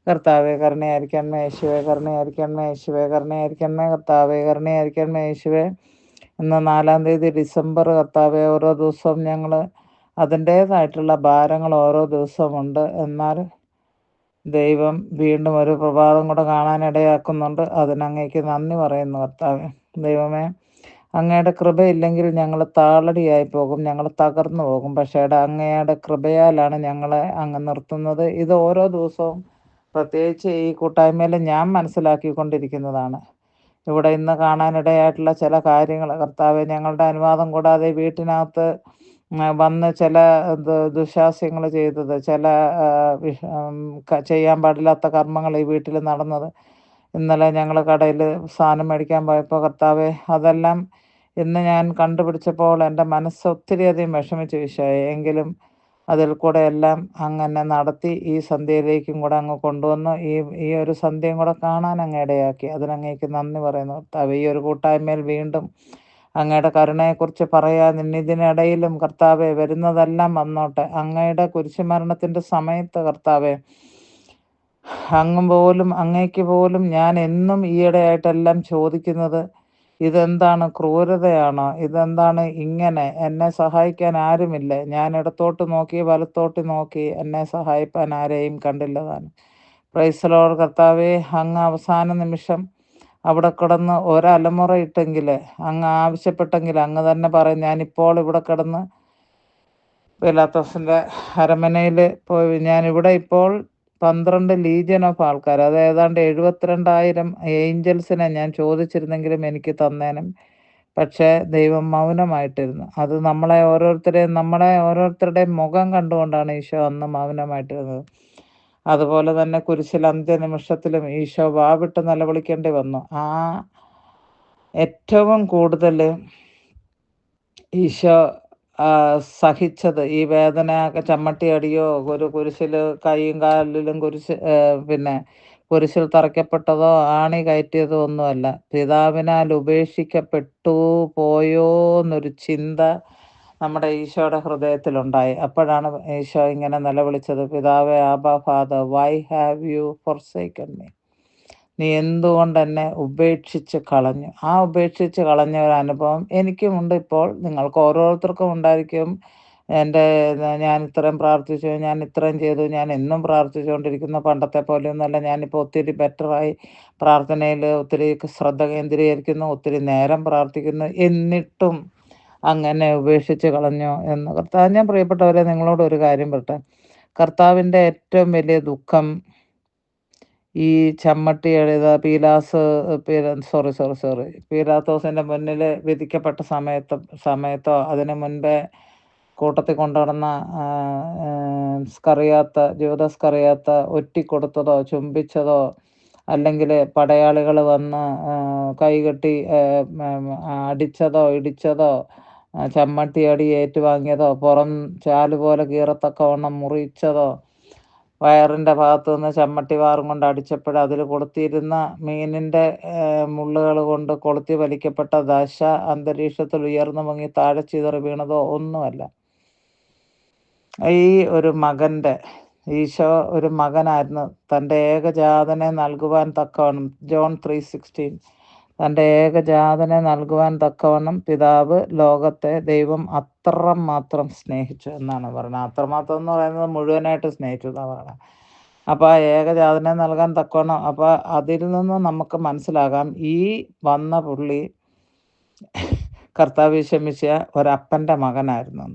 കർത്താവെ കരുണയായിരിക്കണമേ, യേശുവെ കരുണയായിരിക്കണമേ, യേശുവെ കരുണയായിരിക്കണമേ, കർത്താവെ കരുണയായിരിക്കണമേ, യേശുവെ. ഇന്ന് 4-ാം തീയതി ഡിസംബർ. കർത്താവെ, ഓരോ ദിവസവും ഞങ്ങൾ അതിൻ്റേതായിട്ടുള്ള ഭാരങ്ങൾ ഓരോ ദിവസമുണ്ട്. എന്നാൽ ദൈവം വീണ്ടും ഒരു പ്രഭാതം കൂടെ കാണാനിടയാക്കുന്നുണ്ട്. അതിനങ്ങേക്ക് നന്ദി പറയുന്നു കർത്താവെ. ദൈവമേ, അങ്ങയുടെ കൃപയില്ലെങ്കിൽ ഞങ്ങൾ താളടിയായി പോകും, ഞങ്ങൾ തകർന്നു പോകും. പക്ഷേ അങ്ങയുടെ കൃപയാലാണ് ഞങ്ങളെ അങ്ങ് നിർത്തുന്നത്. ഇത് ഓരോ ദിവസവും പ്രത്യേകിച്ച് ഈ കൂട്ടായ്മയിൽ ഞാൻ മനസ്സിലാക്കിക്കൊണ്ടിരിക്കുന്നതാണ്. ഇവിടെ ഇന്ന് കാണാനിടയായിട്ടുള്ള ചില കാര്യങ്ങൾ കർത്താവെ, ഞങ്ങളുടെ അനുവാദം കൂടാതെ വീട്ടിനകത്ത് വന്ന് ചില ദുശാസ്യങ്ങൾ ചെയ്തത്, ചില ചെയ്യാൻ പാടില്ലാത്ത കർമ്മങ്ങൾ ഈ വീട്ടിൽ നടന്നത്. ഇന്നലെ ഞങ്ങൾ കടയിൽ സാധനം മേടിക്കാൻ പോയപ്പോൾ കർത്താവെ, അതെല്ലാം ഇന്ന് ഞാൻ കണ്ടുപിടിച്ചപ്പോൾ എൻ്റെ മനസ്സ് ഒത്തിരിയധികം വിഷമിച്ചു ഈശോയെ. എങ്കിലും അതിൽ കൂടെ എല്ലാം അങ്ങനെ നടത്തി ഈ സന്ധ്യയിലേക്കും കൂടെ അങ്ങ് കൊണ്ടുവന്നു. ഈ ഒരു സന്ധ്യയും കൂടെ കാണാൻ അങ്ങ് ഇടയാക്കി. അതിനങ്ങേക്ക് നന്ദി പറയുന്നു കർത്താവെ. ഈ ഒരു കൂട്ടായ്മയിൽ വീണ്ടും അങ്ങയുടെ കരുണയെക്കുറിച്ച് പറയാൻ ഇതിനിടയിലും കർത്താവെ, വരുന്നതെല്ലാം വന്നോട്ടെ. അങ്ങയുടെ കുരിശുമരണത്തിൻ്റെ സമയത്ത് കർത്താവെ, അങ്ങേക്ക് പോലും ഞാൻ എന്നും ഈയിടെയായിട്ടെല്ലാം ചോദിക്കുന്നത്, ഇതെന്താണ്, ക്രൂരതയാണോ? ഇതെന്താണ് ഇങ്ങനെ? എന്നെ സഹായിക്കാൻ ആരുമില്ലേ? ഞാൻ ഇടത്തോട്ട് നോക്കി വലത്തോട്ട് നോക്കി, എന്നെ സഹായിപ്പാൻ ആരെയും കണ്ടില്ല താനും. Price the Lord. കർത്താവെ, അങ്ങ് അവസാന നിമിഷം അവിടെ കിടന്ന് ഒരലമുറ ഇട്ടെങ്കിൽ, അങ്ങ് ആവശ്യപ്പെട്ടെങ്കിൽ അങ്ങ് തന്നെ പറയും, ഞാനിപ്പോൾ ഇവിടെ കിടന്ന് പിലാത്തോസിൻ്റെ അരമനയിൽ പോയി, ഞാനിവിടെ ഇപ്പോൾ 12 ലീജിയൻ ഓഫ് ആൾക്കാർ, അത് ഏതാണ്ട് 72,000 ഏഞ്ചൽസിനെ ഞാൻ ചോദിച്ചിരുന്നെങ്കിലും എനിക്ക് തന്നേനും. പക്ഷേ ദൈവം മൗനമായിട്ടിരുന്നു. അത് നമ്മളെ ഓരോരുത്തരുടെയും മുഖം കണ്ടുകൊണ്ടാണ് ഈശോ അന്ന് മൗനമായിട്ടിരുന്നത്. അതുപോലെ തന്നെ കുരിശിൽ അന്ത്യനിമിഷത്തിലും ഈശോ വാവിട്ട് നിലവിളിക്കേണ്ടി വന്നു. ഏറ്റവും കൂടുതൽ ഈശോ സഹിച്ചത് ഈ വേദന, ചമ്മട്ടി അടിയോ ഒരു കുരിശിൽ കൈയും കാലിലും കുരിശിൽ തറയ്ക്കപ്പെട്ടതോ ആണി കയറ്റിയതോ ഒന്നുമല്ല. പിതാവിനാൽ ഉപേക്ഷിക്കപ്പെട്ടു പോയോ എന്നൊരു ചിന്ത നമ്മുടെ ഈശോയുടെ ഹൃദയത്തിലുണ്ടായി. അപ്പോഴാണ് ഈശോ ഇങ്ങനെ നിലവിളിച്ചത്, പിതാവേ, ആബാ father, why have you forsaken me? നീ എന്തുകൊണ്ട് എന്നെ ഉപേക്ഷിച്ച് കളഞ്ഞു? ആ ഉപേക്ഷിച്ച് കളഞ്ഞ ഒരു അനുഭവം എനിക്കുമുണ്ട്. ഇപ്പോൾ നിങ്ങൾക്ക് ഓരോരുത്തർക്കും ഉണ്ടായിരിക്കും. ഞാൻ ഇത്രയും പ്രാർത്ഥിച്ചു, ഞാൻ ഇത്രയും ചെയ്തു, ഞാൻ എന്നും പ്രാർത്ഥിച്ചുകൊണ്ടിരിക്കുന്നു, പണ്ടത്തെ പോലെയൊന്നുമല്ല. ഞാനിപ്പോൾ ഒത്തിരി ബെറ്ററായി, പ്രാർത്ഥനയിൽ ഒത്തിരി ശ്രദ്ധ കേന്ദ്രീകരിക്കുന്നു, ഒത്തിരി നേരം പ്രാർത്ഥിക്കുന്നു. എന്നിട്ടും അങ്ങനെ ഉപേക്ഷിച്ച് കളഞ്ഞോ എന്ന് കർത്താവ്. ഞാൻ പ്രിയപ്പെട്ടവരെ, നിങ്ങളോട് ഒരു കാര്യം പറയട്ടെ. കർത്താവിൻ്റെ ഏറ്റവും വലിയ ദുഃഖം ഈ ചമ്മട്ടി എഴുത പീലാത്തോസിൻ്റെ മുന്നിൽ വിധിക്കപ്പെട്ട സമയത്തോ അതിനു മുൻപേ കൂട്ടത്തിൽ കൊണ്ടുനടന്ന ജൂദാസ് സ്കറിയാത്ത ഒറ്റിക്കൊടുത്തതോ ചുംബിച്ചതോ, അല്ലെങ്കിൽ പടയാളികൾ വന്ന് കൈകെട്ടി അടിച്ചതോ ഇടിച്ചതോ, ചമ്മട്ടി അടി ഏറ്റുവാങ്ങിയതോ, പുറം ചാലുപോലെ കീറത്തക്കവണ്ണം മുറിച്ചതോ, വയറിൻ്റെ ഭാഗത്തു നിന്ന് ചമ്മട്ടി വാറും കൊണ്ട് അടിച്ചപ്പോൾ അതിൽ കൊളുത്തിയിരുന്ന മീനിൻ്റെ മുള്ളുകൾ കൊണ്ട് കൊളുത്തി വലിക്കപ്പെട്ട ദശ അന്തരീക്ഷത്തിൽ ഉയർന്നു പൊങ്ങി താഴെ ചിതറി വീണതോ ഒന്നുമല്ല. ഈ ഒരു ഈശോ ഒരു മകനായിരുന്നു. തൻ്റെ ഏകജാതനെ നൽകുവാൻ തക്കവണ്ണം, ജോൺ 3:16, തൻ്റെ ഏകജാതനെ നൽകുവാൻ തക്കവണ്ണം പിതാവ് ലോകത്തെ, ദൈവം അത്രമാത്രം സ്നേഹിച്ചു എന്നാണ് പറയുന്നത്. അത്രമാത്രം എന്ന് പറയുന്നത് മുഴുവനായിട്ട് സ്നേഹിച്ചു എന്നാണ് പറയുന്നത്. അപ്പോൾ ആ ഏകജാതനെ നൽകാൻ തക്കവണ്ണം, അപ്പോൾ അതിൽ നിന്ന് നമുക്ക് മനസ്സിലാകാം, ഈ വന്ന പുള്ളി കർത്താവ് ശമിച്ച ഒരപ്പൻ്റെ മകനായിരുന്നു.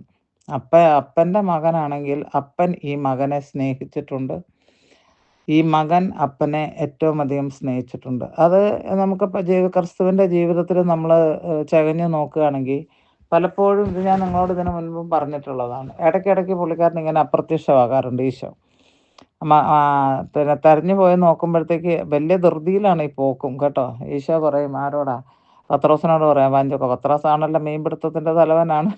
അപ്പൻ്റെ മകനാണെങ്കിൽ അപ്പൻ ഈ മകനെ സ്നേഹിച്ചിട്ടുണ്ട്, ഈ മകൻ അപ്പനെ ഏറ്റവും അധികം സ്നേഹിച്ചിട്ടുണ്ട്. അത് നമുക്കിപ്പോൾ ക്രിസ്തുവിൻ്റെ ജീവിതത്തിൽ നമ്മൾ ചകഞ്ഞു നോക്കുകയാണെങ്കിൽ പലപ്പോഴും, ഇത് ഞാൻ നിങ്ങളോട് ഇതിനു മുൻപും പറഞ്ഞിട്ടുള്ളതാണ്, ഇടയ്ക്കിടയ്ക്ക് പുള്ളിക്കാരൻ ഇങ്ങനെ അപ്രത്യക്ഷമാകാറുണ്ട് ഈശോ. തെരഞ്ഞു പോയി നോക്കുമ്പോഴത്തേക്ക് വലിയ ധൃതിയിലാണ് ഈ പോക്കും കേട്ടോ. ഈശോ പറയും, ആരോടാ? പത്രോസിനോട് പറയാം, വാഞ്ചോക്ക. പത്രോസാണല്ലോ മീൻപിടുത്തത്തിൻ്റെ തലവനാണ്.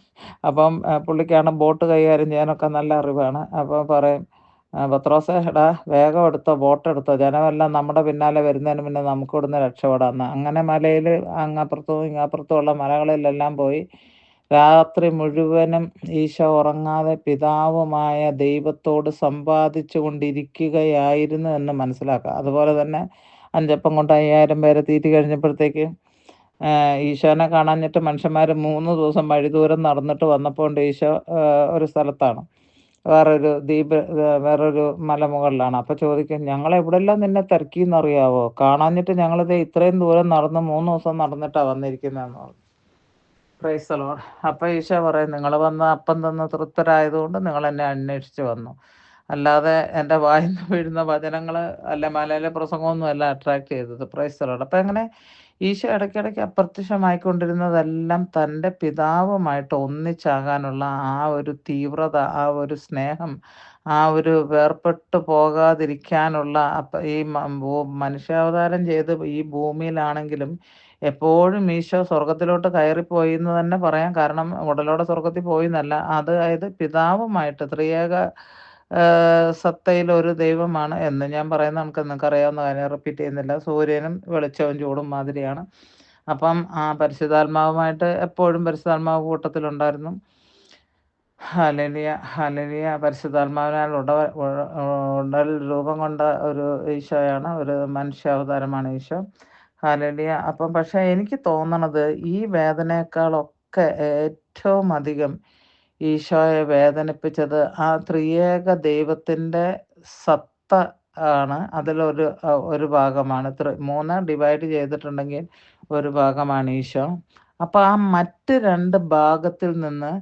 അപ്പം പുള്ളിക്കാണ് ബോട്ട് കൈകാര്യം ചെയ്യാനൊക്കെ നല്ല അറിവാണ്. അപ്പോൾ പറയും, പത്രോസേ, എടാ വേഗം എടുത്തോ, ബോട്ടെടുത്തോ, ജനമെല്ലാം നമ്മുടെ പിന്നാലെ വരുന്നതിന് മുന്നേ നമുക്ക് ഇവിടുന്ന് രക്ഷപ്പെടാമെന്ന്. അങ്ങനെ മലയിൽ അങ്ങപ്പുറത്തും ഇങ്ങപ്പുറത്തും ഉള്ള മലകളിലെല്ലാം പോയി രാത്രി മുഴുവനും ഈശോ ഉറങ്ങാതെ പിതാവുമായ ദൈവത്തോട് സംവാദിച്ചു കൊണ്ടിരിക്കുകയായിരുന്നു എന്ന് മനസ്സിലാക്കാം. അതുപോലെ തന്നെ അഞ്ചപ്പം കൊണ്ട് 5000 പേരെ തീറ്റി കഴിഞ്ഞപ്പോഴത്തേക്ക് ഈശോനെ കാണാഞ്ഞിട്ട് മനുഷ്യന്മാർ 3 ദിവസം വഴി ദൂരം നടന്നിട്ട് വന്നപ്പോണ്ട് ഈശോ ഒരു സ്ഥലത്താണ്. വേറൊരു മലമുകളിലാണ്. അപ്പോൾ ചോദിക്കും, "ഞങ്ങളെവിടെല്ലാം നിന്നെ തിരക്കിയെന്നറിയാവോ? കാണാഞ്ഞിട്ട് ഞങ്ങളിതേ ഇത്രയും ദൂരം നടന്ന് 3 ദിവസം നടന്നിട്ടാ വന്നിരിക്കുന്നതെന്ന്" പറഞ്ഞു. Price the Lord. അപ്പോൾ ഈശോ പറയും, "നിങ്ങൾ വന്ന് അപ്പം തന്ന് തൃപ്തരായതുകൊണ്ട് നിങ്ങൾ എന്നെ അന്വേഷിച്ച് വന്നു. അല്ലാതെ എൻ്റെ വായിൽ നിന്ന് വീഴുന്ന വചനങ്ങൾ അല്ല മലയിലെ പ്രസംഗമൊന്നും അല്ല അട്രാക്ട് ചെയ്തത്." Price the Lord. അപ്പോൾ അങ്ങനെ ഈശോ ഇടയ്ക്കിടയ്ക്ക് അപ്രത്യക്ഷമായിക്കൊണ്ടിരുന്നതെല്ലാം തൻ്റെ പിതാവുമായിട്ട് ഒന്നിച്ചാകാനുള്ള ആ ഒരു തീവ്രത, ആ ഒരു സ്നേഹം, ആ ഒരു വേർപെട്ട് പോകാതിരിക്കാനുള്ള ഈ മനുഷ്യാവതാരം ചെയ്ത് ഈ ഭൂമിയിലാണെങ്കിലും എപ്പോഴും ഈശോ സ്വർഗത്തിലോട്ട് കയറിപ്പോയി എന്ന് തന്നെ പറയാം. കാരണം ഉടലോടെ സ്വർഗത്തിൽ പോയി എന്നല്ല. അതായത് പിതാവുമായിട്ട് ത്രിയേക സത്തയിലൊരു ദൈവമാണ് എന്ന് ഞാൻ പറയുന്നത് നിങ്ങൾക്കറിയാവുന്ന കാര്യം, റിപ്പീറ്റ് ചെയ്യുന്നില്ല. സൂര്യനും വെളിച്ചവും ചൂടും മാതിരിയാണ്. അപ്പം ആ പരിശുദ്ധാത്മാവുമായിട്ട് എപ്പോഴും പരിശുദ്ധാത്മാവ് കൂട്ടത്തിലുണ്ടായിരുന്നു. Hallelujah, hallelujah. പരിശുദ്ധാത്മാവിനാൽ ഉടൽ രൂപം കൊണ്ട ഒരു ഈശോയാണ്, ഒരു മനുഷ്യാവതാരമാണ് ഈശോ. ഹല്ലേലൂയ. അപ്പം പക്ഷേ എനിക്ക് തോന്നണത് ഈ വേദനയേക്കാളൊക്കെ ഏറ്റവും അധികം ഈശോയെ വേദനിപ്പിച്ചത് ആ ത്രിയേക ദൈവത്തിൻ്റെ സത്ത ആണ്. അതിലൊരു ഒരു ഭാഗമാണ്. 3 ഡിവൈഡ് ചെയ്തിട്ടുണ്ടെങ്കിൽ ഒരു ഭാഗമാണ് ഈശോ. അപ്പോൾ ആ മറ്റ് 2 ഭാഗത്തിൽ നിന്ന്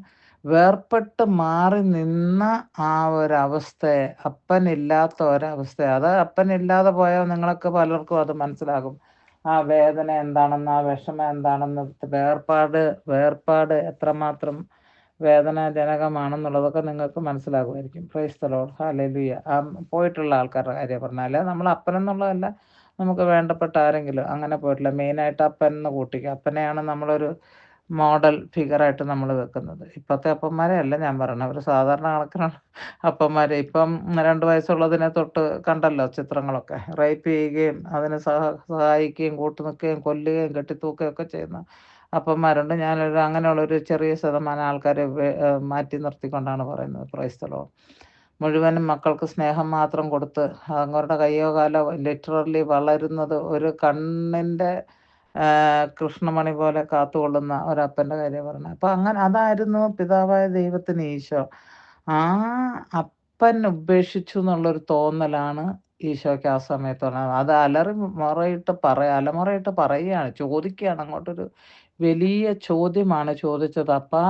വേർപെട്ട് മാറി നിന്ന ആ ഒരവസ്ഥയെ, അപ്പനില്ലാത്ത ഒരവസ്ഥയെ, അത് അപ്പനില്ലാതെ പോയാൽ നിങ്ങൾക്ക് പലർക്കും അത് മനസ്സിലാകും. ആ വേദന എന്താണെന്ന്, ആ വിഷമം എന്താണെന്ന്, വേർപാട് എത്രമാത്രം വേദനാജനകമാണെന്നുള്ളതൊക്കെ നിങ്ങൾക്ക് മനസ്സിലാകുമായിരിക്കും. Praise the lord. ഹല്ലേലൂയ. പോയിട്ടുള്ള ആൾക്കാരുടെ കാര്യം പറഞ്ഞാൽ, അല്ലാതെ നമ്മൾ അപ്പനെന്നുള്ളതല്ല, നമുക്ക് വേണ്ടപ്പെട്ട ആരെങ്കിലും അങ്ങനെ പോയിട്ടില്ല. മെയിനായിട്ട് അപ്പൻ എന്ന് കൂട്ടിക്കുക. അപ്പനെയാണ് നമ്മളൊരു മോഡൽ ഫിഗറായിട്ട് നമ്മൾ വെക്കുന്നത്. ഇപ്പോഴത്തെ അപ്പന്മാരെ അല്ല ഞാൻ പറയണത്, ഒരു സാധാരണ കണക്കിനുള്ള അപ്പന്മാരെ. ഇപ്പം 2 വയസ്സുള്ളതിനെ തൊട്ട് കണ്ടല്ലോ ചിത്രങ്ങളൊക്കെ. റേപ്പ് ചെയ്യുകയും അതിന് സഹായിക്കുകയും കൂട്ടുനിൽക്കുകയും കൊല്ലുകയും കെട്ടിത്തൂക്കുകയും ഒക്കെ ചെയ്യുന്ന അപ്പന്മാരുണ്ട്. അങ്ങനെയുള്ളൊരു ചെറിയ ശതമാനം ആൾക്കാരെ മാറ്റി നിർത്തിക്കൊണ്ടാണ് പറയുന്നത്. Price the Lord. മുഴുവനും മക്കൾക്ക് സ്നേഹം മാത്രം കൊടുത്ത് അവരുടെ കയ്യോ കാലോ ലിറ്ററലി വളരുന്നത് ഒരു കണ്ണിൻ്റെ കൃഷ്ണമണി പോലെ കാത്തുകൊള്ളുന്ന ഒരപ്പൻ്റെ കാര്യം പറഞ്ഞത്. അപ്പം അതായിരുന്നു പിതാവായ ദൈവത്തിന് ഈശോ. ആ അപ്പൻ ഉപേക്ഷിച്ചു എന്നുള്ളൊരു തോന്നലാണ് ഈശോയ്ക്ക് ആ സമയത്ത് പറഞ്ഞത്. അത് അലമുറയിട്ട് പറയുകയാണ്, ചോദിക്കുകയാണ്. അങ്ങോട്ടൊരു വലിയ ചോദ്യമാണ് ചോദിച്ചത്. "അപ്പാ,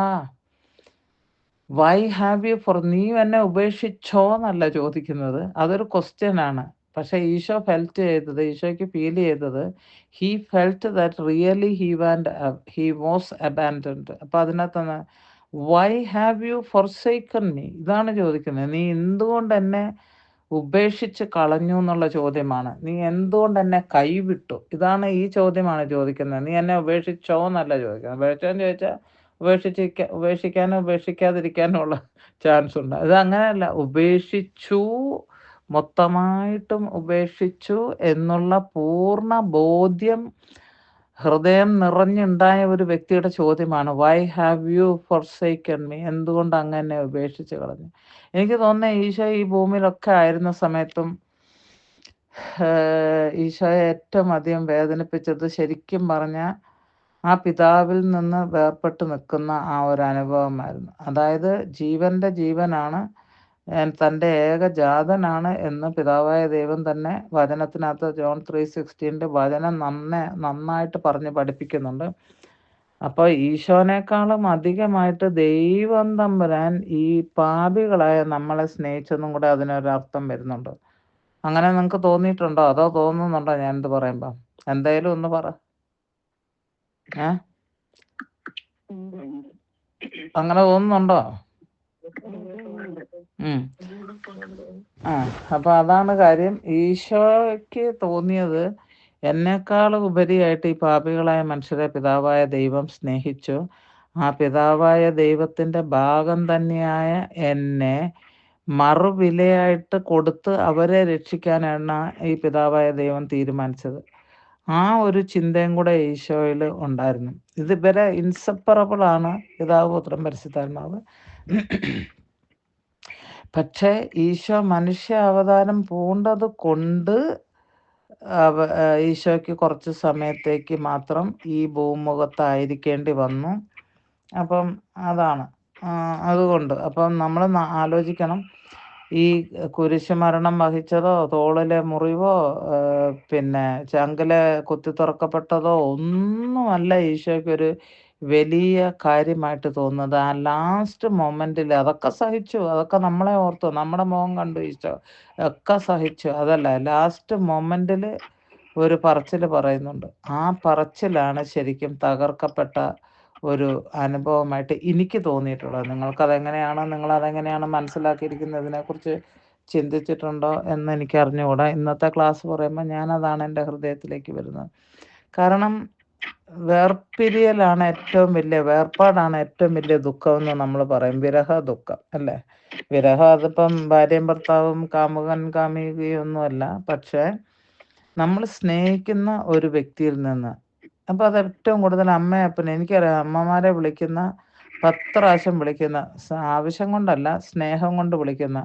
വൈ ഹാവ് യു നീ എന്നെ ഉപേക്ഷിച്ചോ എന്നല്ല ചോദിക്കുന്നത്." അതൊരു ക്വസ്റ്റ്യനാണ്. പക്ഷേ ഈശോയ്ക്ക് ഫീൽ ചെയ്തത്, he felt that really he was abandoned. അപ്പോൾ അതിനകത്താണ് why have you forsaken me, ഇതാണ് ചോദിക്കുന്നത്. നീ എന്തുകൊണ്ട് എന്നെ ഉപേക്ഷിച്ച് കളഞ്ഞു എന്നുള്ള ചോദ്യമാണ്. നീ എന്തുകൊണ്ട് എന്നെ കൈവിട്ടു, ഇതാണ് ഈ ചോദ്യമാണ് ചോദിക്കുന്നത്. നീ എന്നെ ഉപേക്ഷിച്ചോ എന്നല്ല ചോദിക്കുന്നത്. ഉപേക്ഷിച്ചോന്ന് ചോദിച്ചാൽ ഉപേക്ഷിക്കാനോ ഉപേക്ഷിക്കാതിരിക്കാനോ ഉള്ള ചാൻസ് ഉണ്ട്. ഇത് അങ്ങനെയല്ല, ഉപേക്ഷിച്ചു, മൊത്തമായിട്ടും ഉപേക്ഷിച്ചു എന്നുള്ള പൂർണ്ണ ബോധ്യം ഹൃദയം നിറഞ്ഞുണ്ടായ ഒരു വ്യക്തിയുടെ ചോദ്യമാണ്, Y have you forsaken me, എന്തുകൊണ്ട് അങ്ങനെ ഉപേക്ഷിച്ച് കളഞ്ഞു. എനിക്ക് തോന്നുന്നത് ഈശോ ഈ ഭൂമിയിലൊക്കെ ആയിരുന്ന സമയത്തും ഈശോയെ ഏറ്റവും അധികം വേദനിപ്പിച്ചത് ശരിക്കും പറഞ്ഞാൽ ആ പിതാവിൽ നിന്ന് വേർപെട്ട് നിൽക്കുന്ന ആ ഒരു അനുഭവമായിരുന്നു. അതായത് ജീവൻ്റെ ജീവനാണ്, തൻ്റെ ഏകജാതനാണ് എന്ന് പിതാവായ ദൈവം തന്നെ വചനത്തിനകത്ത് ജോൺ 3:16 വചനം നന്നായിട്ട് പറഞ്ഞ് പഠിപ്പിക്കുന്നുണ്ട്. അപ്പോൾ ഈശോനേക്കാളും അധികമായിട്ട് ദൈവം തമ്പുരാൻ ഈ പാപികളായ നമ്മളെ സ്നേഹിച്ചെന്നും കൂടെ അതിനൊരർത്ഥം വരുന്നുണ്ട്. അങ്ങനെ നിങ്ങൾക്ക് തോന്നിയിട്ടുണ്ടോ? അതോ തോന്നുന്നുണ്ടോ ഞാനിത് പറയുമ്പോൾ? എന്തായാലും ഒന്ന് പറ. അങ്ങനെ തോന്നുന്നുണ്ടോ? അപ്പൊ അതാണ് കാര്യം. ഈശോയ്ക്ക് തോന്നിയത്, എന്നെക്കാളും ഉപരിയായിട്ട് ഈ പാപികളായ മനുഷ്യരെ പിതാവായ ദൈവം സ്നേഹിച്ചു. ആ പിതാവായ ദൈവത്തിന്റെ ഭാഗം തന്നെയായ എന്നെ മറുവിലയായിട്ട് കൊടുത്ത് അവരെ രക്ഷിക്കാനാണ് ഈ പിതാവായ ദൈവം തീരുമാനിച്ചത്. ആ ഒരു ചിന്തയും കൂടെ ഈശോയിൽ ഉണ്ടായിരുന്നു. ഇത് ഇവരെ ഇൻസെപ്പറബിൾ ആണ്, പിതാവ്, പുത്രൻ, പരിശുദ്ധാത്മാവ്. പക്ഷേ ഈശോ മനുഷ്യ അവതാരം പൂണ്ടത് കൊണ്ട് ഈശോയ്ക്ക് കുറച്ച് സമയത്തേക്ക് മാത്രം ഈ ഭൂമുഖത്തായിരിക്കേണ്ടി വന്നു. അപ്പം അതാണ്. അതുകൊണ്ട് അപ്പം നമ്മൾ ആലോചിക്കണം, ഈ കുരിശുമരണം വഹിച്ചതോ തോളിലെ മുറിവോ പിന്നെ ചങ്കിലെ കുത്തി തുറക്കപ്പെട്ടതോ ഒന്നുമല്ല ഈശോയ്ക്കൊരു വലിയ കാര്യമായിട്ട് തോന്നുന്നത്. ആ ലാസ്റ്റ് മൊമെന്റിൽ അതൊക്കെ സഹിച്ചു, അതൊക്കെ നമ്മളെ ഓർത്തു, നമ്മുടെ മുഖം കണ്ടു ഈശോ, ഒക്കെ സഹിച്ചു. അതല്ല, ലാസ്റ്റ് മൊമെന്റിൽ ഒരു പറച്ചിൽ പറയുന്നുണ്ട്. ആ പറച്ചിലാണ് ശരിക്കും തകർക്കപ്പെട്ട ഒരു അനുഭവമായിട്ട് എനിക്ക് തോന്നിയിട്ടുള്ളത്. നിങ്ങൾക്കതെങ്ങനെയാണ്, നിങ്ങളതെങ്ങനെയാണ് മനസ്സിലാക്കിയിരിക്കുന്നതിനെക്കുറിച്ച് ചിന്തിച്ചിട്ടുണ്ടോ എന്ന് എനിക്ക് അറിഞ്ഞുകൂടാ. ഇന്നത്തെ ക്ലാസ് പറയുമ്പോൾ ഞാനതാണ് എൻ്റെ ഹൃദയത്തിലേക്ക് വരുന്നത്. കാരണം വേർപിരിയലാണ് ഏറ്റവും വലിയ, വേർപാടാണ് ഏറ്റവും വലിയ ദുഃഖം എന്ന് നമ്മൾ പറയും. വിരഹ ദുഃഖം അല്ലേ? വിരഹം അതിപ്പം ഭാര്യയും ഭർത്താവും കാമുകൻ കാമുകിയൊന്നുമല്ല, പക്ഷേ നമ്മൾ സ്നേഹിക്കുന്ന ഒരു വ്യക്തിയിൽ നിന്ന്. അപ്പോൾ അത് ഏറ്റവും കൂടുതൽ അമ്മയപ്പനെ, എനിക്കറിയാം, അമ്മമാരെ വിളിക്കുന്ന 10 പ്രാവശ്യം വിളിക്കുന്ന, ആവശ്യം കൊണ്ടല്ല, സ്നേഹം കൊണ്ട് വിളിക്കുന്ന.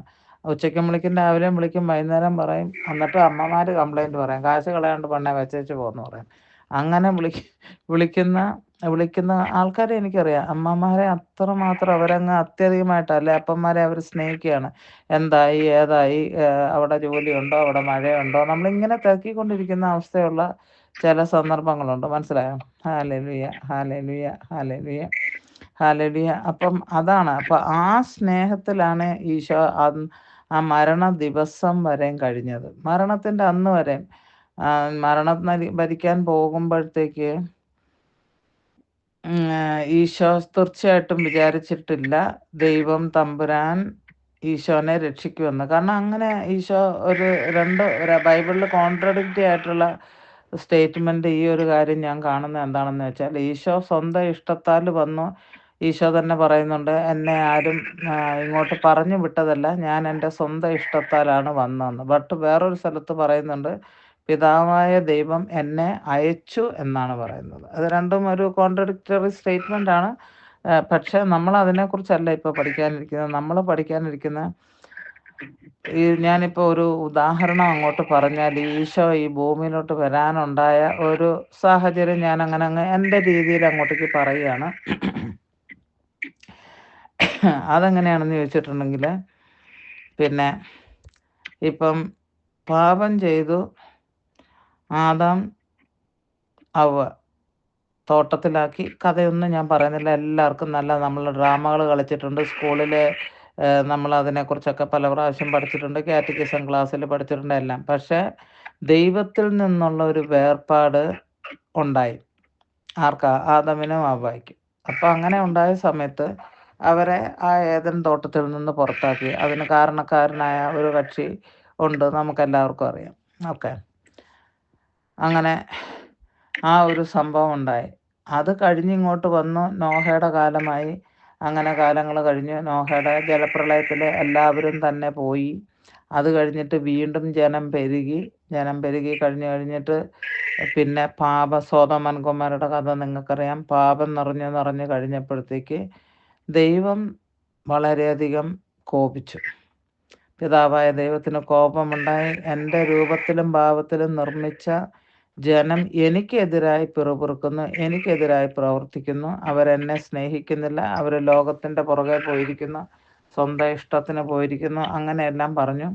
ഉച്ചയ്ക്കും വിളിക്കും, രാവിലെയും വിളിക്കും, വൈകുന്നേരം പറയും. എന്നിട്ട് അമ്മമാർ കംപ്ലൈൻറ്റ് പറയും, കാശ് കളയാണ്ട് പെണ്ണെ വെച്ചേച്ച് പോകുന്നു പറയും. അങ്ങനെ വിളിക്കുന്ന ആൾക്കാരെ എനിക്കറിയാം. അമ്മമാരെ അത്രമാത്രം അവരങ്ങ് അത്യധികമായിട്ടല്ലേ, അപ്പന്മാരെ അവർ സ്നേഹിക്കുകയാണ്. എന്തായി, ഏതായി, അവിടെ ജോലിയുണ്ടോ, അവിടെ മഴയുണ്ടോ, നമ്മളിങ്ങനെ തിരക്കിക്കൊണ്ടിരിക്കുന്ന അവസ്ഥയുള്ള ചില സന്ദർഭങ്ങളുണ്ട്. മനസ്സിലായോ? Hallelujah, hallelujah, hallelujah, hallelujah. അപ്പം അതാണ്. അപ്പം ആ സ്നേഹത്തിലാണ് ഈശോ ആ മരണ ദിവസം വരെയും കഴിഞ്ഞത്. മരണത്തിൻ്റെ അന്ന് വരെയും മരണം ഭരിക്കാൻ പോകുമ്പോഴത്തേക്ക് ഈശോ തീർച്ചയായിട്ടും വിചാരിച്ചിട്ടില്ല ദൈവം തമ്പുരാൻ ഈശോനെ രക്ഷിക്കുമെന്ന്. കാരണം അങ്ങനെ ഈശോ ബൈബിളിൽ കോൺട്രഡിക്റ്റി ആയിട്ടുള്ള സ്റ്റേറ്റ്മെൻറ്റ് ഈ ഒരു കാര്യം ഞാൻ കാണുന്നത് എന്താണെന്ന് വെച്ചാൽ, ഈശോ സ്വന്തം ഇഷ്ടത്താൽ വന്നു. ഈശോ തന്നെ പറയുന്നുണ്ട്, എന്നെ ആരും ഇങ്ങോട്ട് പറഞ്ഞു വിട്ടതല്ല, ഞാൻ എൻ്റെ സ്വന്തം ഇഷ്ടത്താലാണ് വന്നതെന്ന്. ബട്ട് വേറൊരു സ്ഥലത്ത് പറയുന്നുണ്ട്, പിതാവായ ദൈവം എന്നെ അയച്ചു എന്നാണ് പറയുന്നത്. അത് രണ്ടും ഒരു കോൺട്രഡിക്റ്ററി സ്റ്റേറ്റ്മെൻ്റ് ആണ്. പക്ഷേ നമ്മൾ അതിനെക്കുറിച്ചല്ല ഇപ്പോൾ പഠിക്കാനിരിക്കുന്നത്. നമ്മൾ പഠിക്കാനിരിക്കുന്ന ഞാനിപ്പോൾ ഒരു ഉദാഹരണം അങ്ങോട്ട് പറഞ്ഞാൽ, ഈശോ ഈ ഭൂമിയിലോട്ട് വരാനുണ്ടായ ഒരു സാഹചര്യം ഞാൻ അങ്ങ് എൻ്റെ രീതിയിൽ അങ്ങോട്ടേക്ക് പറയുകയാണ്. അതെങ്ങനെയാണെന്ന് ചോദിച്ചിട്ടുണ്ടെങ്കിൽ, പിന്നെ ഇപ്പം പാപം ചെയ്തു ആദാം അവ്വ തോട്ടത്തിലാക്കി. കഥയൊന്നും ഞാൻ പറയുന്നില്ല, എല്ലാവർക്കും നമ്മൾ ഡ്രാമകൾ കളിച്ചിട്ടുണ്ട്. സ്കൂളിൽ നമ്മൾ അതിനെക്കുറിച്ചൊക്കെ പല പ്രാവശ്യം പഠിച്ചിട്ടുണ്ട്, കാറ്റഗിസം ക്ലാസ്സിൽ പഠിച്ചിട്ടുണ്ട് എല്ലാം. പക്ഷേ ദൈവത്തിൽ നിന്നുള്ള ഒരു വേർപാട് ഉണ്ടായി. ആർക്കാ? ആദമിനും ഹവ്വായ്ക്കും. അപ്പം അങ്ങനെ ഉണ്ടായ സമയത്ത് അവരെ ആ ഏദൻ തോട്ടത്തിൽ നിന്ന് പുറത്താക്കി. അതിന് കാരണക്കാരനായ ഒരു കക്ഷി ഉണ്ട്, നമുക്കെല്ലാവർക്കും അറിയാം. ഓക്കെ, അങ്ങനെ ആ ഒരു സംഭവം ഉണ്ടായി. അത് കഴിഞ്ഞിങ്ങോട്ട് വന്നു, നോഹയുടെ കാലമായി. അങ്ങനെ കാലങ്ങൾ കഴിഞ്ഞ് നോഹയുടെ ജലപ്രളയത്തിൽ എല്ലാവരും തന്നെ പോയി. അത് കഴിഞ്ഞിട്ട് വീണ്ടും ജനം പെരുകി കഴിഞ്ഞിട്ട് പിന്നെ സോദോം ഗൊമോറയുടെ കഥ നിങ്ങൾക്കറിയാം. പാപം നിറഞ്ഞ് കഴിഞ്ഞപ്പോഴത്തേക്ക് ദൈവം വളരെയധികം കോപിച്ചു. പിതാവായ ദൈവത്തിന് കോപമുണ്ടായി. എൻ്റെ രൂപത്തിലും ഭാവത്തിലും നിർമ്മിച്ച ജനം എനിക്കെതിരായി പിറുപിറുക്കുന്നു, എനിക്കെതിരായി പ്രവർത്തിക്കുന്നു, അവരെന്നെ സ്നേഹിക്കുന്നില്ല, അവർ ലോകത്തിൻ്റെ പുറകെ പോയിരിക്കുന്നു, സ്വന്തം ഇഷ്ടത്തിന് പോയിരിക്കുന്നു, അങ്ങനെയെല്ലാം പറഞ്ഞു.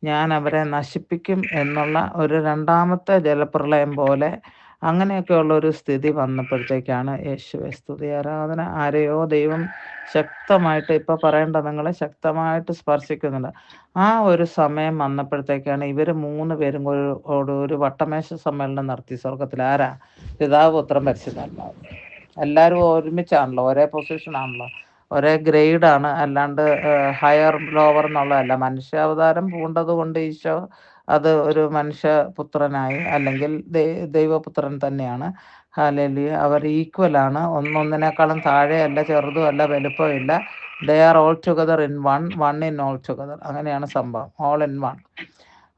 ഞാൻ അവരെ നശിപ്പിക്കും എന്നുള്ള ഒരു രണ്ടാമത്തെ ജലപ്രളയം പോലെ അങ്ങനെയൊക്കെയുള്ള ഒരു സ്ഥിതി വന്നപ്പോഴത്തേക്കാണ് യേശുവേ സ്തുതി, ആരാധന, ആരെയോ ദൈവം ശക്തമായിട്ട്, ഇപ്പോൾ പറയേണ്ട നിങ്ങളെ ശക്തമായിട്ട് സ്പർശിക്കുന്നുണ്ട്. ആ ഒരു സമയം വന്നപ്പോഴത്തേക്കാണ് ഇവർ 3 പേരും ഒരു വട്ടമേശ സമ്മേളനം നടത്തി സ്വർഗത്തിൽ. ആരാ? പിതാവ്, പുത്രൻ, പരിശുദ്ധാത്മാവ്. എല്ലാവരും ഒരുമിച്ചാണല്ലോ, ഒരേ പൊസിഷനാണല്ലോ, ഒരേ ഗ്രേഡാണ്. അല്ലാണ്ട് ഹയർ ലോവർ എന്നുള്ളതല്ല. മനുഷ്യാവതാരം പൂണ്ടത് കൊണ്ട് ഈശോ അത് ഒരു മനുഷ്യപുത്രനായി, അല്ലെങ്കിൽ ദൈവപുത്രൻ തന്നെയാണ്. ഹല്ലേലൂയ. അവർ ഈക്വലാണ്, ഒന്നൊന്നിനേക്കാളും താഴെയല്ല, ചെറുതുമല്ല, വലുപ്പമില്ല. They are all together in one in all together. അങ്ങനെയാണ് സംഭവം, all in one.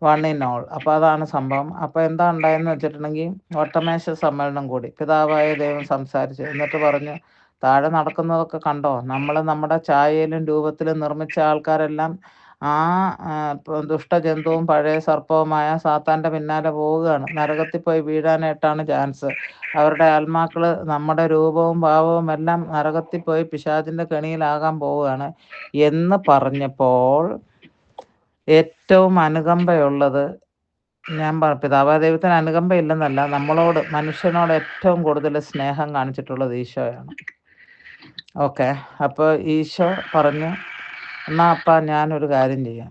One in all. അപ്പോൾ അതാണ് സംഭവം. അപ്പോൾ എന്താ ഉണ്ടായെന്ന് വെച്ചിട്ടുണ്ടെങ്കിൽ ഒട്ടമേശ സമ്മേളനം കൂടി. പിതാവായ ദൈവം സംസാരിച്ചു. എന്നിട്ട് പറഞ്ഞു, താഴെ നടക്കുന്നതൊക്കെ കണ്ടോ? നമ്മൾ നമ്മുടെ ഛായയിലും രൂപത്തിലും നിർമ്മിച്ച ആൾക്കാരെല്ലാം ആ ദുഷ്ടജന്തുവും പഴയ സർപ്പവുമായ സാത്താൻ്റെ പിന്നാലെ പോവുകയാണ്. നരകത്തിൽ പോയി വീഴാനായിട്ടാണ് ചാൻസ്. അവരുടെ ആത്മാക്കൾ നമ്മുടെ രൂപവും ഭാവവും എല്ലാം നരകത്തിൽ പോയി പിശാചിൻ്റെ കെണിയിലാകാൻ പോവുകയാണ് എന്ന് പറഞ്ഞപ്പോൾ ഏറ്റവും അനുകമ്പയുള്ളത്, ഞാൻ പിതാവായ ദൈവത്തിന് അനുകമ്പയില്ലെന്നല്ല, നമ്മളോട് മനുഷ്യനോട് ഏറ്റവും കൂടുതൽ സ്നേഹം കാണിച്ചിട്ടുള്ളത് ഈശോയാണ്. ഓക്കെ, അപ്പോൾ ഈശോ പറഞ്ഞു, എന്നാ അപ്പാ ഞാനൊരു കാര്യം ചെയ്യാം,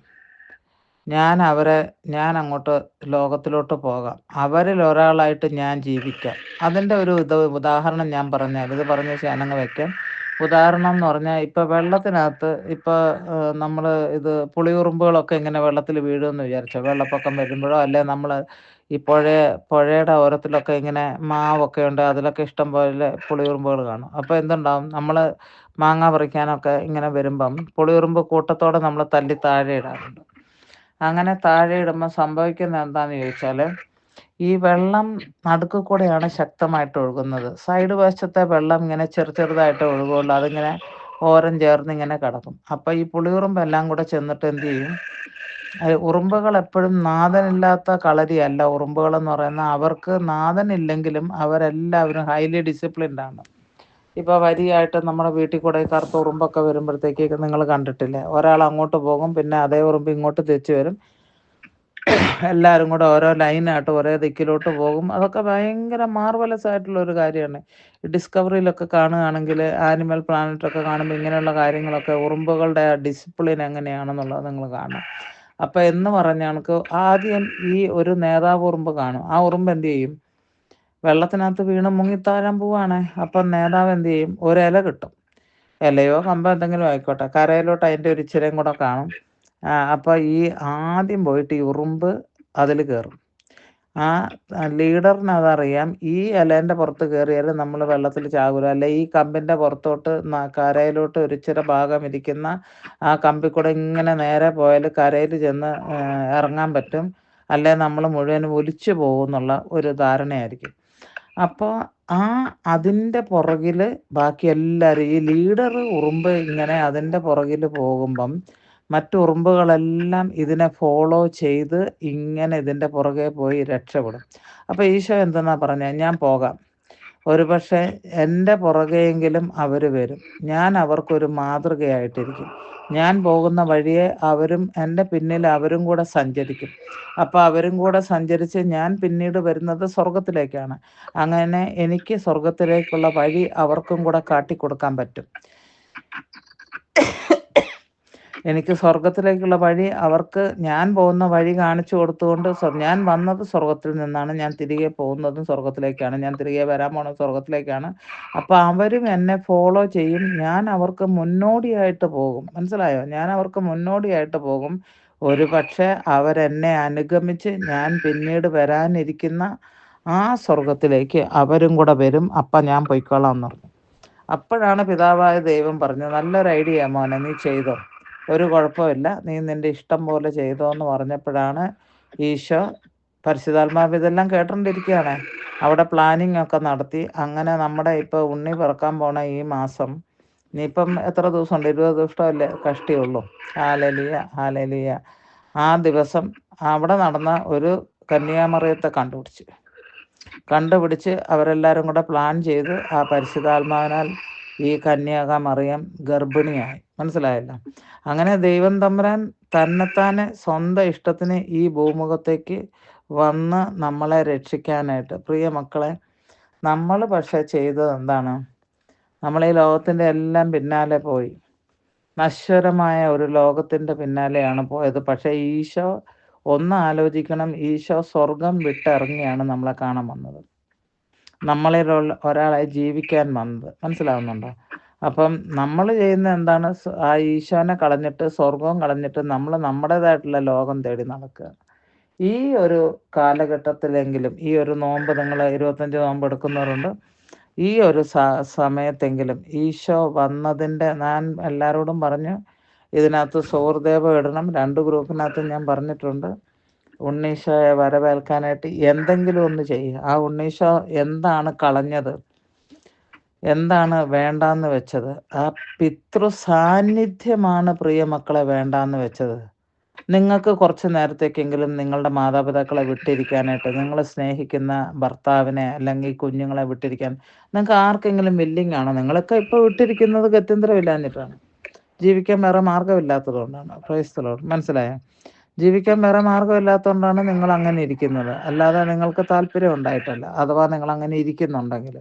ഞാൻ അങ്ങോട്ട് ലോകത്തിലോട്ട് പോകാം, അവരിൽ ഒരാളായിട്ട് ഞാൻ ജീവിക്കാം. അതിൻ്റെ ഒരു ഉദാഹരണം ഞാൻ പറഞ്ഞാൽ, ഇത് പറഞ്ഞ ഞാനങ്ങ് വയ്ക്കാം. ഉദാഹരണം എന്ന് പറഞ്ഞാൽ, ഇപ്പോൾ വെള്ളത്തിനകത്ത് ഇപ്പോൾ നമ്മൾ ഇത് പുളിയുറുമ്പുകളൊക്കെ ഇങ്ങനെ വെള്ളത്തിൽ വീഴുമെന്ന് വിചാരിച്ചോ, വെള്ളപ്പൊക്കം വരുമ്പോഴോ, അല്ലെ നമ്മൾ ഈ പുഴയുടെ ഓരത്തിലൊക്കെ ഇങ്ങനെ മാവൊക്കെ ഉണ്ട്, അതിലൊക്കെ ഇഷ്ടം പോലെ പുളിയുറുമ്പുകൾ കാണും. അപ്പോൾ എന്തുണ്ടാവും, നമ്മൾ മാങ്ങ പറിക്കാനൊക്കെ ഇങ്ങനെ വരുമ്പം പുളിയുറുമ്പ് കൂട്ടത്തോടെ നമ്മൾ തല്ലി താഴെ ഇടാറുണ്ട്. അങ്ങനെ താഴെ ഇടുമ്പോൾ സംഭവിക്കുന്നത് എന്താണെന്ന് ചോദിച്ചാൽ, ഈ വെള്ളം നടുക്ക് കൂടെയാണ് ശക്തമായിട്ട് ഒഴുകുന്നത്. സൈഡ് വശത്തെ വെള്ളം ഇങ്ങനെ ചെറുതായിട്ട് ഒഴുകുള്ളൂ, അതിങ്ങനെ ഓരം ചേർന്ന് ഇങ്ങനെ കിടക്കും. അപ്പോൾ ഈ പുളിയുറുമ്പ് എല്ലാം കൂടെ ചെന്നിട്ട് എന്ത് ചെയ്യും, ഉറുമ്പുകൾ എപ്പോഴും നാഥനില്ലാത്ത കളരിയല്ല ഉറുമ്പുകളെന്ന് പറയുന്നത്. അവർക്ക് നാഥനില്ലെങ്കിലും അവരെല്ലാവരും ഹൈലി ഡിസിപ്ലിൻഡ് ആണ്. ഇപ്പോൾ വരിയായിട്ട് നമ്മുടെ വീട്ടിൽ കൂടെ കറുത്ത ഉറുമ്പൊക്കെ വരുമ്പോഴത്തേക്ക് നിങ്ങൾ കണ്ടിട്ടില്ലേ, ഒരാൾ അങ്ങോട്ട് പോകും, പിന്നെ അതേ ഉറുമ്പ് ഇങ്ങോട്ട് തിരിച്ചു വരും, എല്ലാവരും കൂടെ ഓരോ ലൈനായിട്ട് ഒരേ ദിക്കിലോട്ട് പോകും. അതൊക്കെ ഭയങ്കര മാർവലസ് ആയിട്ടുള്ള ഒരു കാര്യമാണ്. ഡിസ്കവറിയിലൊക്കെ കാണുകയാണെങ്കിൽ, ആനിമൽ പ്ലാനറ്റൊക്കെ കാണുമ്പോൾ ഇങ്ങനെയുള്ള കാര്യങ്ങളൊക്കെ, ഉറുമ്പുകളുടെ ഡിസിപ്ലിൻ എങ്ങനെയാണെന്നുള്ളത് നിങ്ങൾ കാണണം. അപ്പോൾ എന്ന് പറഞ്ഞ കണക്ക് ആദ്യം ഈ ഒരു നേതാവ് ഉറുമ്പ് കാണും. ആ ഉറുമ്പ് എന്ത് ചെയ്യും, വെള്ളത്തിനകത്ത് വീണ് മുങ്ങിത്താഴാൻ പോവാണ്. അപ്പം നേതാവ് എന്ത് ചെയ്യും, ഒരില കിട്ടും, ഇലയോ കമ്പോ എന്തെങ്കിലും ആയിക്കോട്ടെ, കരയിലോട്ട് അതിൻ്റെ ഒരു ഇച്ചിരയും കൂടെ കാണും. അപ്പോൾ ഈ ആദ്യം പോയിട്ട് ഈ ഉറുമ്പ് അതിൽ കയറും. ആ ലീഡറിന് അതറിയാം, ഈ ഇലേൻ്റെ പുറത്ത് കയറിയാലും നമ്മൾ വെള്ളത്തിൽ ചാകൂല, അല്ലെ ഈ കമ്പിൻ്റെ പുറത്തോട്ട് കരയിലോട്ട് ഒരു ഇച്ചിരി ഭാഗം ഇരിക്കുന്ന ആ കമ്പിൽ കൂടെ ഇങ്ങനെ നേരെ പോയാൽ കരയിൽ ചെന്ന് ഇറങ്ങാൻ പറ്റും, അല്ലെ നമ്മൾ മുഴുവനും ഒലിച്ചു പോകും എന്നുള്ള ഒരു ധാരണയായിരിക്കും. അപ്പോൾ അതിൻ്റെ പുറകിൽ ബാക്കി എല്ലാവരും, ഈ ലീഡർ ഉറുമ്പ് ഇങ്ങനെ അതിൻ്റെ പുറകിൽ പോകുമ്പം മറ്റു ഉറുമ്പുകളെല്ലാം ഇതിനെ ഫോളോ ചെയ്ത് ഇങ്ങനെ ഇതിൻ്റെ പുറകെ പോയി രക്ഷപ്പെടും. അപ്പോൾ ഈശോ എന്തെന്നാ പറഞ്ഞത്, ഞാൻ പോകാം, ഒരു പക്ഷേ എൻ്റെ പുറകെയെങ്കിലും അവർ വരും, ഞാൻ അവർക്കൊരു മാതൃകയായിട്ടിരിക്കും, ഞാൻ പോകുന്ന വഴിയെ അവരും എൻ്റെ പിന്നിൽ അവരും കൂടെ സഞ്ചരിക്കും. അപ്പോൾ അവരും കൂടെ സഞ്ചരിച്ച് ഞാൻ പിന്നീട് വരുന്നത് സ്വർഗത്തിലേക്കാണ്. അങ്ങനെ എനിക്ക് സ്വർഗത്തിലേക്കുള്ള വഴി അവർക്കും കൂടെ കാട്ടിക്കൊടുക്കാൻ പറ്റും. എനിക്ക് സ്വർഗത്തിലേക്കുള്ള വഴി അവർക്ക് ഞാൻ പോകുന്ന വഴി കാണിച്ചു കൊടുത്തുകൊണ്ട്, ഞാൻ വന്നത് സ്വർഗത്തിൽ നിന്നാണ്, ഞാൻ തിരികെ പോകുന്നതും സ്വർഗത്തിലേക്കാണ്, ഞാൻ തിരികെ വരാൻ പോണത് സ്വർഗത്തിലേക്കാണ്. അപ്പോൾ അവരും എന്നെ ഫോളോ ചെയ്യും, ഞാൻ അവർക്ക് മുന്നോടിയായിട്ട് പോകും. മനസ്സിലായോ, ഞാൻ അവർക്ക് മുന്നോടിയായിട്ട് പോകും. ഒരു പക്ഷേ അവരെന്നെ അനുഗമിച്ച് ഞാൻ പിന്നീട് വരാനിരിക്കുന്ന ആ സ്വർഗത്തിലേക്ക് അവരും കൂടെ വരും. അപ്പം ഞാൻ പൊയ്ക്കോളാം എന്ന് പറഞ്ഞു. അപ്പോഴാണ് പിതാവായ ദൈവം പറഞ്ഞു, നല്ലൊരു ഐഡിയ മോനെ, നീ ചെയ്തോ, ഒരു കുഴപ്പമില്ല, നീ നിൻ്റെ ഇഷ്ടം പോലെ ചെയ്തോ എന്ന് പറഞ്ഞപ്പോഴാണ് ഈശോ, പരിശുദ്ധാത്മാവ് ഇതെല്ലാം കേട്ടോണ്ടിരിക്കുകയാണ്, അവിടെ പ്ലാനിങ് ഒക്കെ നടത്തി. അങ്ങനെ നമ്മുടെ ഇപ്പോൾ ഉണ്ണി പിറക്കാൻ പോണ ഈ മാസം, ഇനിയിപ്പം എത്ര ദിവസമുണ്ട്, 20 ദിവസമല്ലേ കഷ്ടിയുള്ളൂ. Hallelujah hallelujah. ആ ദിവസം അവിടെ നടന്ന ഒരു കന്യാമറിയത്തെ കണ്ടുപിടിച്ച് അവരെല്ലാവരും കൂടെ പ്ലാൻ ചെയ്ത് ആ പരിശുദ്ധാത്മാവിനാൽ ഈ കന്യാമറിയം ഗർഭിണിയായി. മനസ്സിലായല്ലോ. അങ്ങനെ ദൈവം തമ്പുരാൻ തന്നെത്താനെ സ്വന്തം ഇഷ്ടത്തിന് ഈ ഭൂമുഖത്തേക്ക് വന്ന് നമ്മളെ രക്ഷിക്കാനായിട്ട്. പ്രിയ മക്കളെ, നമ്മൾ പക്ഷേ ചെയ്തത് എന്താണ്, നമ്മൾ ഈ ലോകത്തിൻ്റെ എല്ലാം പിന്നാലെ പോയി, നശ്വരമായ ഒരു ലോകത്തിൻ്റെ പിന്നാലെയാണ് പോയത്. പക്ഷേ ഈശോ ഒന്ന് ആലോചിക്കണം, ഈശോ സ്വർഗം വിട്ടിറങ്ങിയാണ് നമ്മളെ കാണാൻ വന്നത്, നമ്മളിൽ ഒരാളായി ജീവിക്കാൻ വന്നത്. മനസ്സിലാവുന്നുണ്ടോ? അപ്പം നമ്മൾ ചെയ്യുന്ന എന്താണ്, ആ ഈശോനെ കളഞ്ഞിട്ട്, സ്വർഗവും കളഞ്ഞിട്ട് നമ്മൾ നമ്മുടേതായിട്ടുള്ള ലോകം തേടി നടക്കുക. ഈ ഒരു കാലഘട്ടത്തിലെങ്കിലും, ഈ ഒരു നോമ്പ്, നിങ്ങൾ 25 നോമ്പ് എടുക്കുന്നവരുണ്ട്, ഈ ഒരു സമയത്തെങ്കിലും ഈശോ വന്നതിൻ്റെ, ഞാൻ എല്ലാവരോടും പറഞ്ഞു, ഇതിനകത്ത് സുഹൃദേവം ഇടണം. 2 ഗ്രൂപ്പിനകത്ത് ഞാൻ പറഞ്ഞിട്ടുണ്ട്. ഉണ്ണീശോയെ വരവേൽക്കാനായിട്ട് എന്തെങ്കിലും ഒന്ന് ചെയ്യുക. ആ ഉണ്ണീശോ എന്താണ് കളഞ്ഞത്, എന്താണ് വേണ്ടാന്ന് വെച്ചത്? ആ പിതൃ സാന്നിധ്യമാണ് പ്രിയ മക്കളെ വേണ്ടാന്ന് വെച്ചത്. നിങ്ങൾക്ക് കുറച്ച് നേരത്തേക്കെങ്കിലും നിങ്ങളുടെ മാതാപിതാക്കളെ വിട്ടിരിക്കാനായിട്ട്, നിങ്ങളെ സ്നേഹിക്കുന്ന ഭർത്താവിനെ അല്ലെങ്കിൽ കുഞ്ഞുങ്ങളെ വിട്ടിരിക്കാൻ നിങ്ങൾക്ക് ആർക്കെങ്കിലും വില്ലിങ് ആണോ? നിങ്ങളൊക്കെ ഇപ്പോൾ വിട്ടിരിക്കുന്നത് ഗത്യന്തരമില്ലാഞ്ഞിട്ടാണ്. ജീവിക്കാൻ വേറെ മാർഗ്ഗമില്ലാത്തത് കൊണ്ടാണ്. Price the Lord. മനസ്സിലായോ? ജീവിക്കാൻ വേറെ മാർഗ്ഗമില്ലാത്തതുകൊണ്ടാണ് നിങ്ങൾ അങ്ങനെ ഇരിക്കുന്നത്. അല്ലാതെ നിങ്ങൾക്ക് താല്പര്യം ഉണ്ടായിട്ടല്ല. അഥവാ നിങ്ങൾ അങ്ങനെ ഇരിക്കുന്നുണ്ടെങ്കിൽ.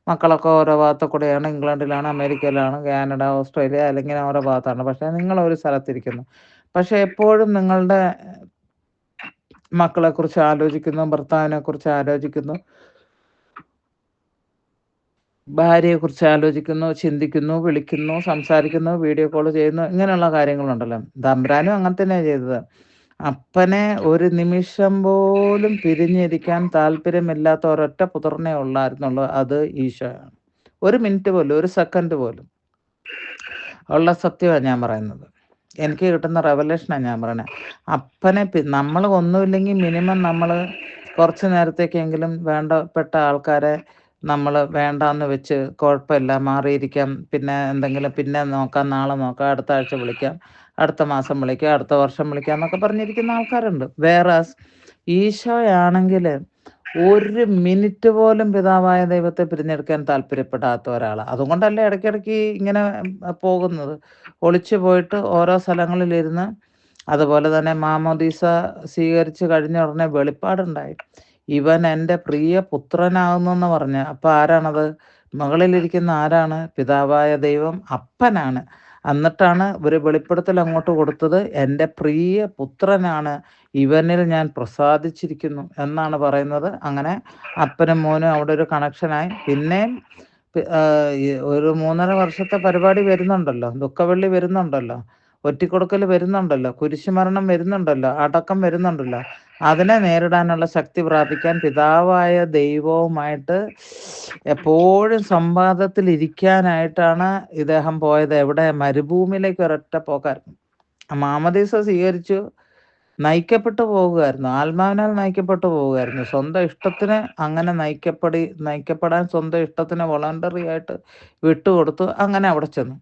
മക്കളൊക്കെ ഓരോ ഭാഗത്ത് കൂടെയാണ്, ഇംഗ്ലണ്ടിലാണ്, അമേരിക്കയിലാണ്, കാനഡ, ഓസ്ട്രേലിയ അല്ലെങ്കിൽ ഓരോ ഭാഗത്താണ്. പക്ഷേ നിങ്ങളൊരു സ്ഥലത്തിരിക്കുന്നു. പക്ഷേ എപ്പോഴും നിങ്ങളുടെ മക്കളെക്കുറിച്ച് ആലോചിക്കുന്നു, ഭർത്താവിനെക്കുറിച്ച് ആലോചിക്കുന്നു, ഭാര്യയെക്കുറിച്ച് ആലോചിക്കുന്നു, ചിന്തിക്കുന്നു, വിളിക്കുന്നു, സംസാരിക്കുന്നു, വീഡിയോ കോൾ ചെയ്യുന്നു, ഇങ്ങനെയുള്ള കാര്യങ്ങളുണ്ടല്ലോ. തമ്പുരാനും അങ്ങനെ തന്നെയാണ് ചെയ്തത്. അപ്പനെ ഒരു നിമിഷം പോലും പിരിഞ്ഞിരിക്കാൻ താല്പര്യമില്ലാത്ത ഒരൊറ്റ പുത്രനെ ഉള്ളായിരുന്നുള്ളൂ. അത് ഈശോയാണ്. ഒരു മിനിറ്റ് പോലും, ഒരു സെക്കൻഡ് പോലും. ഉള്ള സത്യമാണ് ഞാൻ പറയുന്നത്. എനിക്ക് കിട്ടുന്ന റെവലേഷനാണ് ഞാൻ പറയണത്. അപ്പനെ നമ്മൾ ഒന്നുമില്ലെങ്കിൽ മിനിമം നമ്മൾ കുറച്ച് നേരത്തേക്കെങ്കിലും വേണ്ടപ്പെട്ട ആൾക്കാരെ നമ്മൾ വേണ്ടാന്ന് വെച്ച് കുഴപ്പമില്ല, മാറിയിരിക്കാം, പിന്നെ എന്തെങ്കിലും പിന്നെ നോക്കാം, നാളെ നോക്കാം, അടുത്ത ആഴ്ച വിളിക്കാം, അടുത്ത മാസം വിളിക്കാം, അടുത്ത വർഷം വിളിക്കാം എന്നൊക്കെ പറഞ്ഞിരിക്കുന്ന ആൾക്കാരുണ്ട്. വേറാസ് ഈശോയാണെങ്കിൽ ഒരു മിനിറ്റ് പോലും പിതാവായ ദൈവത്തെ പിരിഞ്ഞെടുക്കാൻ താല്പര്യപ്പെടാത്ത ഒരാളാണ്. അതുകൊണ്ടല്ലേ ഇടയ്ക്കിടയ്ക്ക് ഇങ്ങനെ പോകുന്നത്. ഒളിച്ചു പോയിട്ട് ഓരോ സ്ഥലങ്ങളിലിരുന്ന്. അതുപോലെ തന്നെ മാമോദീസ സ്വീകരിച്ച് കഴിഞ്ഞ ഉടനെ വെളിപ്പാടുണ്ടായി. ഇവൻ എൻ്റെ പ്രിയ പുത്രനാകുന്നെന്ന് പറഞ്ഞ്. അപ്പം ആരാണത്? മുകളിലിരിക്കുന്ന ആരാണ്? പിതാവായ ദൈവം അപ്പനാണ്. എന്നിട്ടാണ് ഒരു വെളിപ്പെടുത്തൽ അങ്ങോട്ട് കൊടുത്തത്. എൻ്റെ പ്രിയ പുത്രനാണ്, ഇവനിൽ ഞാൻ പ്രസാദിച്ചിരിക്കുന്നു എന്നാണ് പറയുന്നത്. അങ്ങനെ അപ്പനും മോനും അവിടെ ഒരു കണക്ഷനായി. പിന്നെയും ഒരു 3.5 വർഷത്തെ പരിപാടി വരുന്നുണ്ടല്ലോ, ദുഃഖവെള്ളി വരുന്നുണ്ടല്ലോ, ഒറ്റിക്കൊടുക്കൽ വരുന്നുണ്ടല്ലോ, കുരിശുമരണം വരുന്നുണ്ടല്ലോ, അടക്കം വരുന്നുണ്ടല്ലോ. അതിനെ നേരിടാനുള്ള ശക്തി പ്രാപിക്കാൻ പിതാവായ ദൈവവുമായിട്ട് എപ്പോഴും സംവാദത്തിൽ ഇരിക്കാനായിട്ടാണ് ഇദ്ദേഹം പോയത്. എവിടെ? മരുഭൂമിയിലേക്ക് ഒരൊറ്റ പോക്കായിരുന്നു. മാമോദീസ സ്വീകരിച്ചു, നയിക്കപ്പെട്ടു പോവുകയായിരുന്നു. ആത്മാവിനാൽ നയിക്കപ്പെട്ടു പോവുകയായിരുന്നു. സ്വന്തം ഇഷ്ടത്തിന് അങ്ങനെ നയിക്കപ്പെടാൻ സ്വന്തം ഇഷ്ടത്തിന് വോളണ്ടറി ആയിട്ട് വിട്ടുകൊടുത്തു. അങ്ങനെ അവിടെ ചെന്നു.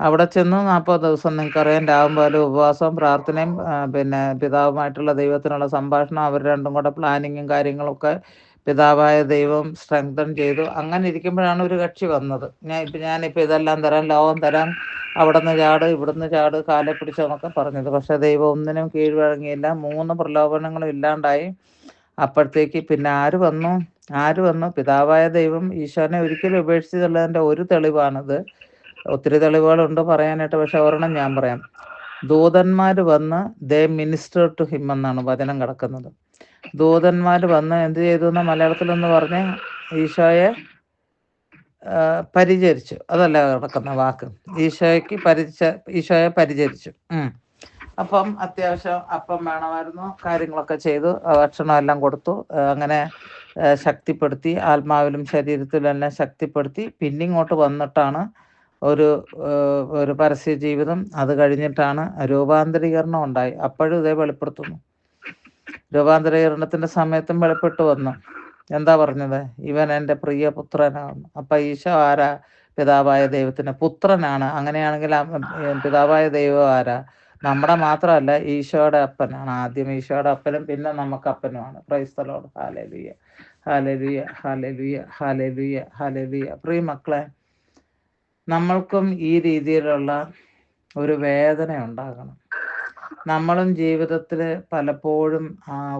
40 ദിവസം നിങ്ങൾക്കറിയാം, രാവും പകലും ഉപവാസവും പ്രാർത്ഥനയും, പിന്നെ പിതാവുമായിട്ടുള്ള ദൈവത്തിനുള്ള സംഭാഷണം, അവർ രണ്ടും കൂടെ പ്ലാനിങ്ങും കാര്യങ്ങളൊക്കെ പിതാവായ ദൈവം സ്ട്രെങ്തൻ ചെയ്തു. അങ്ങനെ ഇരിക്കുമ്പോഴാണ് ഒരു കക്ഷി വന്നത്. ഞാനിപ്പോൾ ഇതെല്ലാം തരാം, ലോകം തരാം, അവിടുന്ന് ചാട്, ഇവിടുന്ന് ചാട്, കാലെ പിടിച്ചെന്നൊക്കെ പറഞ്ഞത്. പക്ഷേ ദൈവം ഒന്നിനും കീഴ്വഴങ്ങിയില്ല. 3 പ്രലോഭനങ്ങളും ഇല്ലാണ്ടായി. അപ്പോഴത്തേക്ക് പിന്നെ ആര് വന്നു? പിതാവായ ദൈവം ഈശോനെ ഒരിക്കലും ഉപേക്ഷിച്ചുള്ളതിൻ്റെ ഒരു തെളിവാണിത്. ഒത്തിരി തെളിവുകളുണ്ട് പറയാനായിട്ട്, പക്ഷെ ഒരെണ്ണം ഞാൻ പറയാം. ദൂതന്മാർ വന്ന് ദേ മിനിസ്റ്റർ ടു ഹിം എന്നാണ് വചനം കിടക്കുന്നത്. ദൂതന്മാർ വന്ന് എന്ത് ചെയ്തു എന്ന് മലയാളത്തിലൊന്ന് പറഞ്ഞ്, ഈശോയെ പരിചരിച്ചു. അതല്ല കിടക്കുന്ന വാക്ക്. ഈശോയെ പരിചരിച്ചു. അപ്പം അത്യാവശ്യം അപ്പം വേണമായിരുന്നു, കാര്യങ്ങളൊക്കെ ചെയ്തു, ഭക്ഷണം എല്ലാം കൊടുത്തു. അങ്ങനെ ശക്തിപ്പെടുത്തി, ആത്മാവിലും ശരീരത്തിലും എല്ലാം ശക്തിപ്പെടുത്തി. പിന്നെ ഇങ്ങോട്ട് വന്നിട്ടാണ് ഒരു പരസ്യ ജീവിതം. അത് കഴിഞ്ഞിട്ടാണ് രൂപാന്തരീകരണം ഉണ്ടായി. അപ്പോഴും ഇതേ വെളിപ്പെടുത്തുന്നു. രൂപാന്തരീകരണത്തിൻ്റെ സമയത്തും വെളിപ്പെട്ടു വന്നു. എന്താ പറഞ്ഞത്? ഇവൻ എൻ്റെ പ്രിയ പുത്രനാണ്. അപ്പം ഈശോ ആരാ? പിതാവായ ദൈവത്തിൻ്റെ പുത്രനാണ്. അങ്ങനെയാണെങ്കിൽ പിതാവായ ദൈവം ആരാ? നമ്മുടെ മാത്രമല്ല, ഈശോയുടെ അപ്പനാണ്. ആദ്യം ഈശോയുടെ അപ്പനും പിന്നെ നമുക്ക് അപ്പനുമാണ്. Praise the lord. Hallelujah, hallelujah, hallelujah, hallelujah, hallelujah. പ്രിയ മക്കളെ, നമ്മൾക്കും ഈ രീതിയിലുള്ള ഒരു വേദന ഉണ്ടാകണം. നമ്മളും ജീവിതത്തിൽ പലപ്പോഴും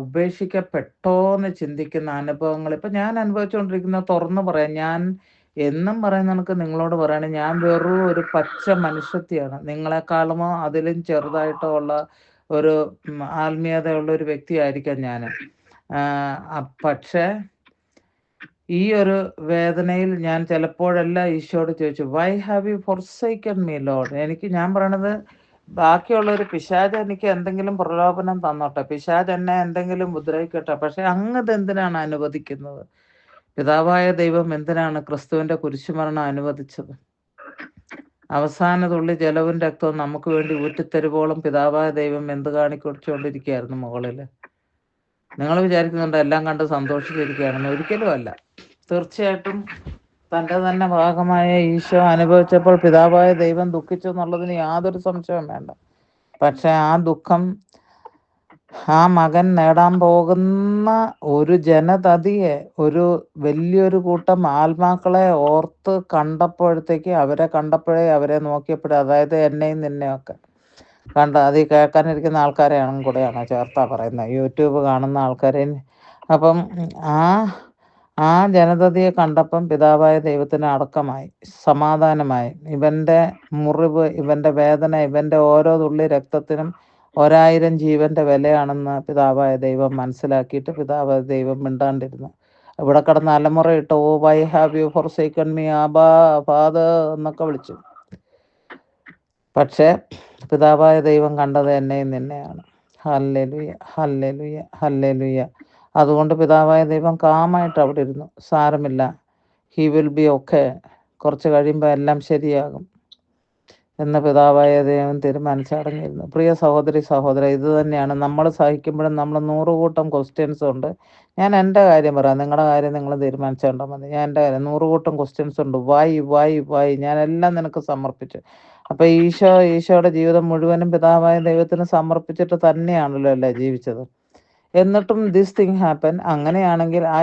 ഉപേക്ഷിക്കപ്പെട്ടോന്ന് ചിന്തിക്കുന്ന അനുഭവങ്ങൾ ഇപ്പം ഞാൻ അനുഭവിച്ചുകൊണ്ടിരിക്കുന്ന, തുറന്നു പറയാം. ഞാൻ എന്നും പറയുന്ന കണക്ക് നിങ്ങളോട് പറയണേ, ഞാൻ വെറും ഒരു പച്ച മനുഷ്യത്തിയാണ്. നിങ്ങളെക്കാളുമോ അതിലും ചെറുതായിട്ടോ ഉള്ള ഒരു ആത്മീയതയുള്ള ഒരു വ്യക്തിയായിരിക്കാം ഞാൻ. പക്ഷേ ഈ ഒരു വേദനയിൽ ഞാൻ ചിലപ്പോഴെല്ലാം ഈശോയോട് ചോദിച്ചു, Y have you forsaken me Lord? ഞാൻ പറയണത്, ബാക്കിയുള്ളൊരു പിശാച് എനിക്ക് എന്തെങ്കിലും പ്രലോഭനം തന്നോട്ടെ, പിശാച് എന്നെ എന്തെങ്കിലും ഉപദ്രവിക്കട്ടെ, പക്ഷെ അങ്ങത് എന്തിനാണ് അനുവദിക്കുന്നത്? പിതാവായ ദൈവം എന്തിനാണ് ക്രിസ്തുവിൻ്റെ കുരിശുമരണം അനുവദിച്ചത്? അവസാന തുള്ളി ജലവും രക്തവും നമുക്ക് വേണ്ടി ഊറ്റിത്തരുവോളം പിതാവായ ദൈവം എന്ത് കാണിക്കൊണ്ടിരിക്കുകയായിരുന്നു മുകളിൽ? നിങ്ങൾ വിചാരിക്കുന്നുണ്ട് എല്ലാം കണ്ട് സന്തോഷിച്ചിരിക്കുകയാണെന്ന്. ഒരിക്കലും അല്ല. തീർച്ചയായിട്ടും തൻ്റെ തന്നെ ഭാഗമായ ഈശോ അനുഭവിച്ചപ്പോൾ പിതാവായ ദൈവം ദുഃഖിച്ചു എന്നുള്ളതിന് യാതൊരു സംശയവും വേണ്ട. പക്ഷെ ആ ദുഃഖം ആ മകൻ നേടാൻ പോകുന്ന ഒരു ജനതതിയെ, ഒരു വലിയൊരു കൂട്ടം ആത്മാക്കളെ ഓർത്ത് കണ്ടപ്പോഴത്തേക്ക്, അവരെ കണ്ടപ്പോഴേ, അവരെ നോക്കിയപ്പോഴേ, അതായത് എന്നെയും നിന്നെയൊക്കെ അത് ഈ കേൾക്കാനിരിക്കുന്ന ആൾക്കാരെയാണ് കൂടെയാണ് ചേർത്താ പറയുന്നത്, യൂട്യൂബ് കാണുന്ന ആൾക്കാരെയും. അപ്പം ആ ആ ജനതയെ കണ്ടപ്പം പിതാവായ ദൈവത്തിന് അടക്കമായി, സമാധാനമായി. ഇവൻ്റെ മുറിവ്, ഇവൻ്റെ വേദന, ഇവൻ്റെ ഓരോ തുള്ളി രക്തത്തിനും 1000 ജീവൻ്റെ വിലയാണെന്ന് പിതാവായ ദൈവം മനസ്സിലാക്കിയിട്ട് പിതാവായ ദൈവം മിണ്ടാണ്ടിരുന്നു. ഇവിടെ കിടന്ന് അലമുറയിട്ട്, oh why have you forsaken me ആബാ ഫാദർ എന്നൊക്കെ വിളിച്ചു. പക്ഷേ പിതാവായ ദൈവം കണ്ടത് എന്നെയും നിന്നെയാണ്. Hallelujah, hallelujah, hallelujah. അതുകൊണ്ട് പിതാവായ ദൈവം കാമായിട്ട് അവിടെ ഇരുന്നു. സാരമില്ല, ഹി വിൽ ബി ഓക്കെ, കുറച്ച് കഴിയുമ്പോൾ എല്ലാം ശരിയാകും എന്ന് പിതാവായ ദൈവം തീരുമാനിച്ചടങ്ങിയിരുന്നു. പ്രിയ സഹോദരി സഹോദര, ഇത് തന്നെയാണ് നമ്മൾ സഹിക്കുമ്പോഴും നമ്മൾ 100 കൂട്ടം ക്വസ്റ്റ്യൻസ് ഉണ്ട്. ഞാൻ എൻ്റെ കാര്യം പറയാം, നിങ്ങളുടെ കാര്യം നിങ്ങൾ തീരുമാനിച്ചുകൊണ്ടാൽ മതി. ഞാൻ എൻ്റെ കാര്യം 100 കൂട്ടം ക്വസ്റ്റ്യൻസ് ഉണ്ട്. വൈ ഞാനെല്ലാം നിനക്ക് സമർപ്പിച്ചു. അപ്പം ഈശോയുടെ ജീവിതം മുഴുവനും പിതാവായ ദൈവത്തിന് സമർപ്പിച്ചിട്ട് തന്നെയാണല്ലോ അല്ലേ ജീവിച്ചത്. എന്നിട്ടും ദിസ് തിങ് ഹാപ്പൻ. അങ്ങനെയാണെങ്കിൽ ആ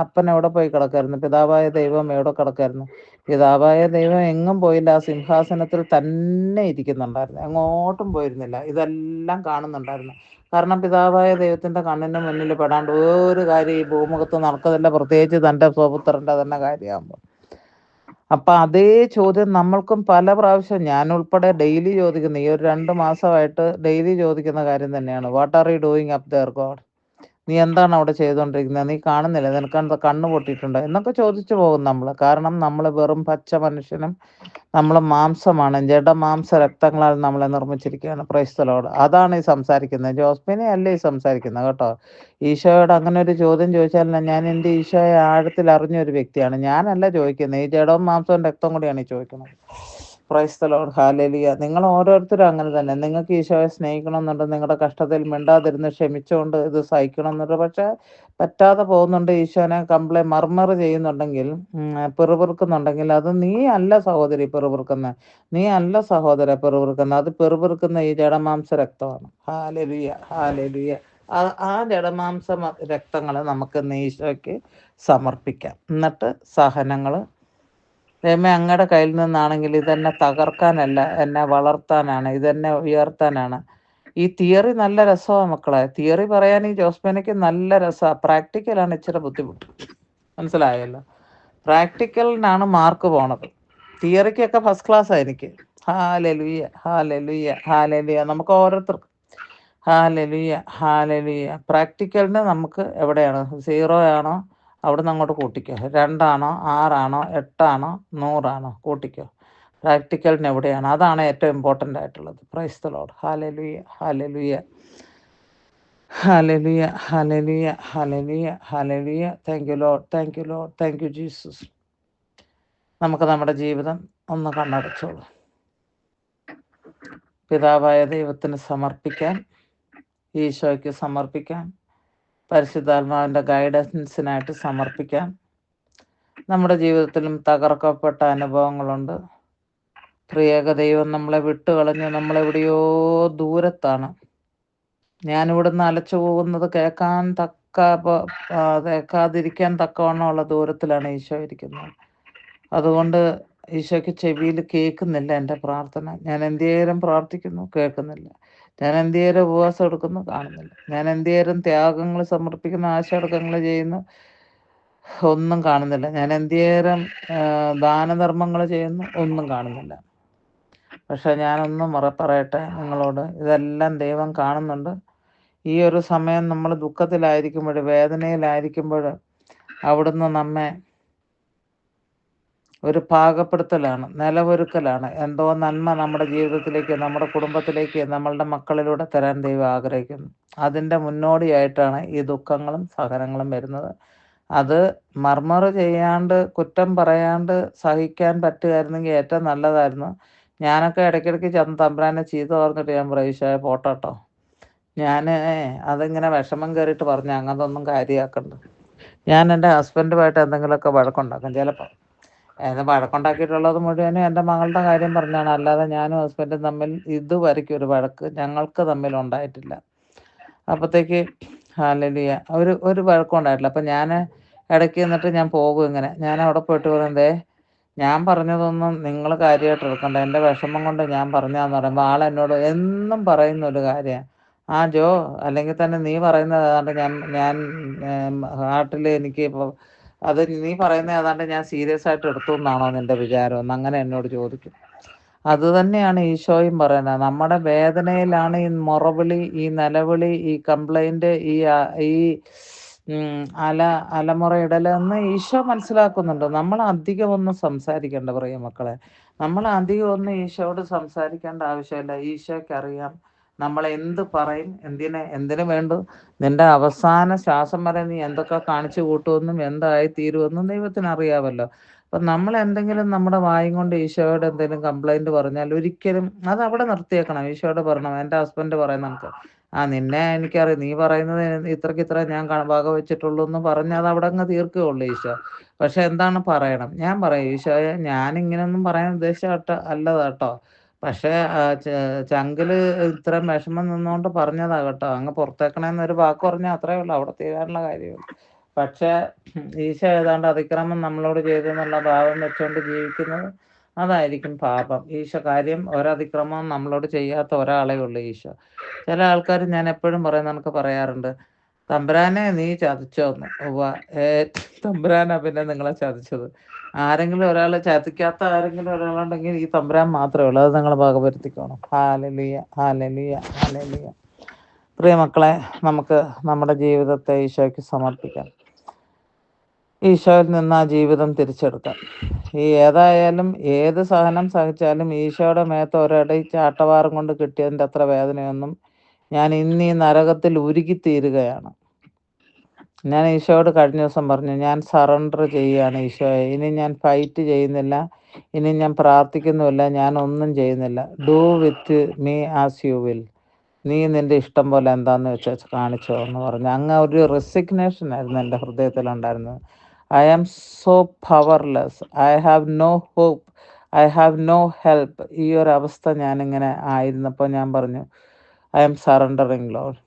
അപ്പൻ എവിടെ പോയി കിടക്കായിരുന്നു? പിതാവായ ദൈവം എവിടെ കിടക്കായിരുന്നു? പിതാവായ ദൈവം എങ്ങും പോയില്ല, ആ സിംഹാസനത്തിൽ തന്നെ ഇരിക്കുന്നുണ്ടായിരുന്നു, എങ്ങോട്ടും പോയിരുന്നില്ല. ഇതെല്ലാം കാണുന്നുണ്ടായിരുന്നു. കാരണം പിതാവായ ദൈവത്തിൻ്റെ കണ്ണിന് മുന്നിൽ പെടാണ്ട് ഒരു കാര്യം ഈ ഭൂമുഖത്ത് നടക്കത്തില്ല, പ്രത്യേകിച്ച് തൻ്റെ സ്വപുത്രൻ്റെ തന്നെ കാര്യമാകുമ്പോൾ. അപ്പം അതേ ചോദ്യം നമ്മൾക്കും പല പ്രാവശ്യം, ഞാൻ ഉൾപ്പെടെ ഡെയിലി ചോദിക്കുന്ന, ഈ ഒരു 2 മാസമായിട്ട് ഡെയിലി ചോദിക്കുന്ന കാര്യം തന്നെയാണ്. What are you doing up there God? നീ എന്താണ് അവിടെ ചെയ്തുകൊണ്ടിരിക്കുന്നത്? നീ കാണുന്നില്ല? നിനക്കെന്താ കണ്ണ് പൊട്ടിയിട്ടുണ്ടോ എന്നൊക്കെ ചോദിച്ചു പോകും നമ്മൾ. കാരണം നമ്മൾ വെറും പച്ച മനുഷ്യനും, നമ്മൾ മാംസമാണ്, ജഡമാംസ രക്തങ്ങളാൽ നമ്മളെ നിർമ്മിച്ചിരിക്കുകയാണ്. Price the Lord. അതാണ് ഈ സംസാരിക്കുന്നത്. ജോസ്മിനെ അല്ലേ ഈ സംസാരിക്കുന്നത് കേട്ടോ. ഈശോയോട് അങ്ങനെ ഒരു ചോദ്യം ചോദിച്ചാൽ ഞാൻ എൻ്റെ ഈശോയെ ആഴത്തിൽ അറിഞ്ഞൊരു വ്യക്തിയാണ്. ഞാനല്ല ചോദിക്കുന്നത്, ഈ ജഡവും മാംസവും രക്തം കൂടിയാണ് ഈ ചോദിക്കുന്നത്. Price the lord, hallelujah. നിങ്ങൾ ഓരോരുത്തരും അങ്ങനെ തന്നെ. നിങ്ങൾക്ക് ഈശോയെ സ്നേഹിക്കണമെന്നുണ്ട്, നിങ്ങളുടെ കഷ്ടത്തിൽ മിണ്ടാതിരുന്ന് ക്ഷമിച്ചുകൊണ്ട് ഇത് സഹിക്കണമെന്നുണ്ട്. പക്ഷേ പറ്റാതെ പോകുന്നുണ്ട്, ഈശോനെ മർമർ ചെയ്യുന്നുണ്ടെങ്കിൽ, പിറുപിറുക്കുന്നുണ്ടെങ്കിൽ, അത് നീ അല്ല സഹോദരി പിറുപിറുക്കുന്നത്, നീ അല്ല സഹോദര പിറുപിറുക്കുന്നത്. അത് പിറുപിറുക്കുന്ന ഈ ജഡമാംസ രക്തമാണ്. Hallelujah, hallelujah. ആ ജഡമാംസ രക്തങ്ങൾ നമുക്ക് ഈശോയ്ക്ക് സമർപ്പിക്കാം. എന്നിട്ട് സഹനങ്ങൾ, ദൈവമേ അങ്ങയുടെ കയ്യിൽ നിന്നാണെങ്കിൽ ഇതെന്നെ തകർക്കാനല്ല, എന്നെ വളർത്താനാണ്, ഇതെന്നെ ഉയർത്താനാണ്. ഈ തിയറി നല്ല രസമാണ് മക്കളെ. തിയറി പറയാൻ ഈ ജോസ്മിനയ്ക്ക് നല്ല രസമാണ്. പ്രാക്ടിക്കലാണ് ഇച്ചിരി ബുദ്ധിമുട്ട്. മനസ്സിലായല്ലോ? പ്രാക്ടിക്കലിനാണ് മാർക്ക് പോണത്. തിയറിക്കൊക്കെ ഫസ്റ്റ് ക്ലാസ്സാണ് എനിക്ക്. Hallelujah, hallelujah, hallelujah. നമുക്ക് ഓരോരുത്തർക്കും ഹല്ലേലൂയ, ഹല്ലേലൂയ. പ്രാക്ടിക്കലിന് നമുക്ക് എവിടെയാണ്? 0 ആണോ? അവിടുന്ന് അങ്ങോട്ട് കൂട്ടിക്കോ. 2 ആണോ? 6 ആണോ? 8 ആണോ? 100 ആണോ? കൂട്ടിക്കോ. പ്രാക്ടിക്കലിന് എവിടെയാണ്? അതാണ് ഏറ്റവും ഇമ്പോർട്ടൻ്റ് ആയിട്ടുള്ളത്. Price the lord. Hallelujah, hallelujah, hallelujah, hallelujah, hallelujah, hallelujah. Thank you Lord, thank you Lord, thank you Jesus. നമുക്ക് നമ്മുടെ ജീവിതം ഒന്ന് കണ്ണടച്ചോളൂ. പിതാവായ ദൈവത്തിന് സമർപ്പിക്കാൻ, ഈശോയ്ക്ക് സമർപ്പിക്കാൻ, പരിശുദ്ധാത്മാവിൻ്റെ ഗൈഡൻസിനായിട്ട് സമർപ്പിക്കാൻ. നമ്മുടെ ജീവിതത്തിലും തകർക്കപ്പെട്ട അനുഭവങ്ങളുണ്ട്. ത്രിയേക ദൈവം നമ്മളെ വിട്ടുകളഞ്ഞ് നമ്മളെവിടെയോ ദൂരത്താണ്. ഞാനിവിടുന്ന് അലച്ചു പോകുന്നത് കേൾക്കാതിരിക്കാൻ തക്കവണ്ണമുള്ള ദൂരത്തിലാണ് ഈശോ ഇരിക്കുന്നത്. അതുകൊണ്ട് ഈശോയ്ക്ക് ചെവിയിൽ കേൾക്കുന്നില്ല എൻ്റെ പ്രാർത്ഥന. ഞാൻ എന്തേരം പ്രാർത്ഥിക്കുന്നു, കേൾക്കുന്നില്ല. ഞാൻ എന്തേരം ഉപവാസം എടുക്കുന്നു, കാണുന്നില്ല. ഞാൻ എന്തേരം ത്യാഗങ്ങൾ സമർപ്പിക്കുന്ന, ആശയടക്കങ്ങൾ ചെയ്യുന്നു, ഒന്നും കാണുന്നില്ല. ഞാൻ എന്തേരം ദാനധർമ്മങ്ങൾ ചെയ്യുന്നു, ഒന്നും കാണുന്നില്ല. പക്ഷെ ഞാനൊന്നും പറയട്ടെ നിങ്ങളോട്, ഇതെല്ലാം ദൈവം കാണുന്നുണ്ട്. ഈ ഒരു സമയം നമ്മൾ ദുഃഖത്തിലായിരിക്കുമ്പോൾ, വേദനയിലായിരിക്കുമ്പോൾ, അവിടുന്ന് നമ്മെ ഒരു പാകപ്പെടുത്തലാണ്, നിലവൊരുക്കലാണ്. എന്തോ നന്മ നമ്മുടെ ജീവിതത്തിലേക്ക്, നമ്മുടെ കുടുംബത്തിലേക്ക്, നമ്മളുടെ മക്കളിലൂടെ തരാൻ ദൈവം ആഗ്രഹിക്കുന്നു. അതിൻ്റെ മുന്നോടിയായിട്ടാണ് ഈ ദുഃഖങ്ങളും സഹനങ്ങളും വരുന്നത്. അത് മർമർ ചെയ്യാണ്ട്, കുറ്റം പറയാണ്ട് സഹിക്കാൻ പറ്റുമായിരുന്നെങ്കിൽ ഏറ്റവും നല്ലതായിരുന്നു. ഞാനൊക്കെ ഇടയ്ക്കിടയ്ക്ക് തമ്പുരാനെ ചീത്ത പറഞ്ഞിട്ട് ഞാൻ പറയും, ഈശോയെ പോട്ടോ, ഞാൻ അതിങ്ങനെ വിഷമം കയറിയിട്ട് പറഞ്ഞു അങ്ങനതൊന്നും കാര്യമാക്കണ്ട. ഞാൻ എൻ്റെ ഹസ്ബൻഡുമായിട്ട് എന്തെങ്കിലുമൊക്കെ വഴക്കുണ്ടാക്കും ചിലപ്പോൾ. വഴക്കുണ്ടാക്കിയിട്ടുള്ളത് മുഴുവനും എൻ്റെ മകളുടെ കാര്യം പറഞ്ഞാണ്. അല്ലാതെ ഞാനും ഹസ്ബൻഡും തമ്മിൽ ഇതുവരെയ്ക്കും ഒരു വഴക്ക് ഞങ്ങൾക്ക് തമ്മിൽ ഉണ്ടായിട്ടില്ല. അപ്പോഴത്തേക്ക് ഹല്ലേലൂയ ഒരു വഴക്കും ഉണ്ടായിട്ടില്ല. അപ്പം ഞാൻ ഇടയ്ക്ക് എന്നിട്ട് ഞാൻ പോകും ഇങ്ങനെ. ഞാൻ അവിടെ പോയിട്ട് പറയും, ദേ ഞാൻ പറഞ്ഞതൊന്നും നിങ്ങൾ കാര്യമായിട്ട് എടുക്കണ്ട. എൻ്റെ വിഷമം കൊണ്ട് ഞാൻ പറഞ്ഞതാന്ന് പറയുമ്പോൾ ആളെന്നോട് എന്നും പറയുന്ന ഒരു കാര്യമാണ്, ആ ജോ, അല്ലെങ്കിൽ തന്നെ നീ പറയുന്നത് ഏതാണ്ട് ഞാൻ ഹാർട്ടിൽ എനിക്ക് ഇപ്പോൾ അത് നീ പറയുന്നത് ഏതാണ്ട് ഞാൻ സീരിയസ് ആയിട്ട് എടുത്തു എന്നാണോ നിൻ്റെ വിചാരം എന്ന് അങ്ങനെ എന്നോട് ചോദിക്കും. അത് തന്നെയാണ് ഈശോയും പറയുന്നത്. നമ്മുടെ വേദനയിലാണ് ഈ മുറവിളി, ഈ നിലവിളി, ഈ കംപ്ലൈൻറ്റ്, ഈ അലമുറയിടലെന്ന് ഈശോ മനസ്സിലാക്കുന്നുണ്ട്. നമ്മൾ അധികം ഒന്നും സംസാരിക്കേണ്ട പ്രിയ മക്കളെ. നമ്മൾ അധികം ഒന്നും ഈശോയോട് സംസാരിക്കേണ്ട ആവശ്യമില്ല. ഈശോയ്ക്കറിയാം നമ്മൾ എന്ത് പറയും, എന്തിനു വേണ്ടു, നിന്റെ അവസാന ശ്വാസം വരെ നീ എന്തൊക്കെ കാണിച്ചു കൂട്ടുമെന്നും എന്തായി തീരുമെന്നും ദൈവത്തിന് അറിയാമല്ലോ. അപ്പം നമ്മൾ എന്തെങ്കിലും നമ്മുടെ വായും കൊണ്ട് ഈശോയോട് എന്തെങ്കിലും കംപ്ലൈൻറ്റ് പറഞ്ഞാൽ ഒരിക്കലും അത് അവിടെ നിർത്തിയേക്കണം. ഈശോയോട് പറയണം, എൻ്റെ ഹസ്ബൻഡ് പറയുന്ന കണക്ക്, നിന്നെ എനിക്കറിയാം, നീ പറയുന്നത് ഇത്ര ഞാൻ വക വെച്ചിട്ടുള്ളൂ എന്ന് പറഞ്ഞ് അത് അവിടെ അങ്ങ് തീർക്കുകയുള്ളൂ ഈശോ. പക്ഷെ എന്താണ് പറയണം, ഞാൻ പറയും, ഈശോയെ ഞാനിങ്ങനെയൊന്നും പറയാൻ ഉദ്ദേശിച്ച അല്ലതാട്ടോ, പക്ഷേ ചങ്കില് ഇത്രയും വിഷമം നിന്നുകൊണ്ട് പറഞ്ഞതാ കേട്ടോ, അങ്ങ് പുറത്തേക്കണേന്നൊരു വാക്ക് പറഞ്ഞാൽ അത്രയേ ഉള്ളൂ, അവിടെ തീരാനുള്ള കാര്യമുള്ളൂ. പക്ഷേ ഈശോ ഏതാണ്ട് അതിക്രമം നമ്മളോട് ചെയ്തു എന്നുള്ള ഭാവം വെച്ചുകൊണ്ട് ജീവിക്കുന്നത് അതായിരിക്കും പാപം. ഈശോ കാര്യം ഒരതിക്രമവും നമ്മളോട് ചെയ്യാത്ത ഒരാളേ ഉള്ളൂ ഈശോ. ചില ആൾക്കാർ ഞാൻ എപ്പോഴും പറയുന്ന പറയാറുണ്ട്, തമ്പുരാനെ നീ ചതിച്ചോന്ന്. ഉവ്വ, തമ്പുരാനാ പിന്നെ നിങ്ങളെ ചതിച്ചത്. ആരെങ്കിലും ഒരാൾ ചതിക്കാത്ത ആരെങ്കിലും ഒരാളുണ്ടെങ്കിൽ ഈ തമ്പുരാൻ മാത്രമേ ഉള്ളൂ. അത് നിങ്ങൾ വകവരുത്തിക്കോണം. Hallelujah, hallelujah, hallelujah. പ്രിയ മക്കളെ, നമുക്ക് നമ്മുടെ ജീവിതത്തെ ഈശോയ്ക്ക് സമർപ്പിക്കാം. ഈശോയിൽ നിന്ന് ആ ജീവിതം തിരിച്ചെടുക്കാം. ഏതായാലും ഏത് സഹനം സഹിച്ചാലും ഈശോയുടെ മേത്ത് ഒരടി ചാട്ടവാറും കൊണ്ട് കിട്ടിയതിൻ്റെ അത്ര വേദനയൊന്നും ഞാൻ ഇന്ന് ഈ നരകത്തിൽ ഉരുകിത്തീരുകയാണ്. ഞാൻ ഈശോയോട് കഴിഞ്ഞ ദിവസം പറഞ്ഞു, ഞാൻ സറണ്ടർ ചെയ്യുകയാണ് ഈശോയെ. ഇനി ഞാൻ ഫൈറ്റ് ചെയ്യുന്നില്ല, ഇനി ഞാൻ പ്രാർത്ഥിക്കുന്നുമില്ല, ഞാൻ ഒന്നും ചെയ്യുന്നില്ല. Do with me as you will. നീ നിൻ്റെ ഇഷ്ടം പോലെ എന്താന്ന് വെച്ചാൽ കാണിച്ചോ എന്ന് പറഞ്ഞു. അങ്ങ് ഒരു റെസിഗ്നേഷൻ ആയിരുന്നു എൻ്റെ ഹൃദയത്തിലുണ്ടായിരുന്നത്. I am so powerless, I have no hope, I have no help. ഈ ഒരു അവസ്ഥ ഞാനിങ്ങനെ ആയിരുന്നപ്പോൾ ഞാൻ പറഞ്ഞു, I am surrendering lord,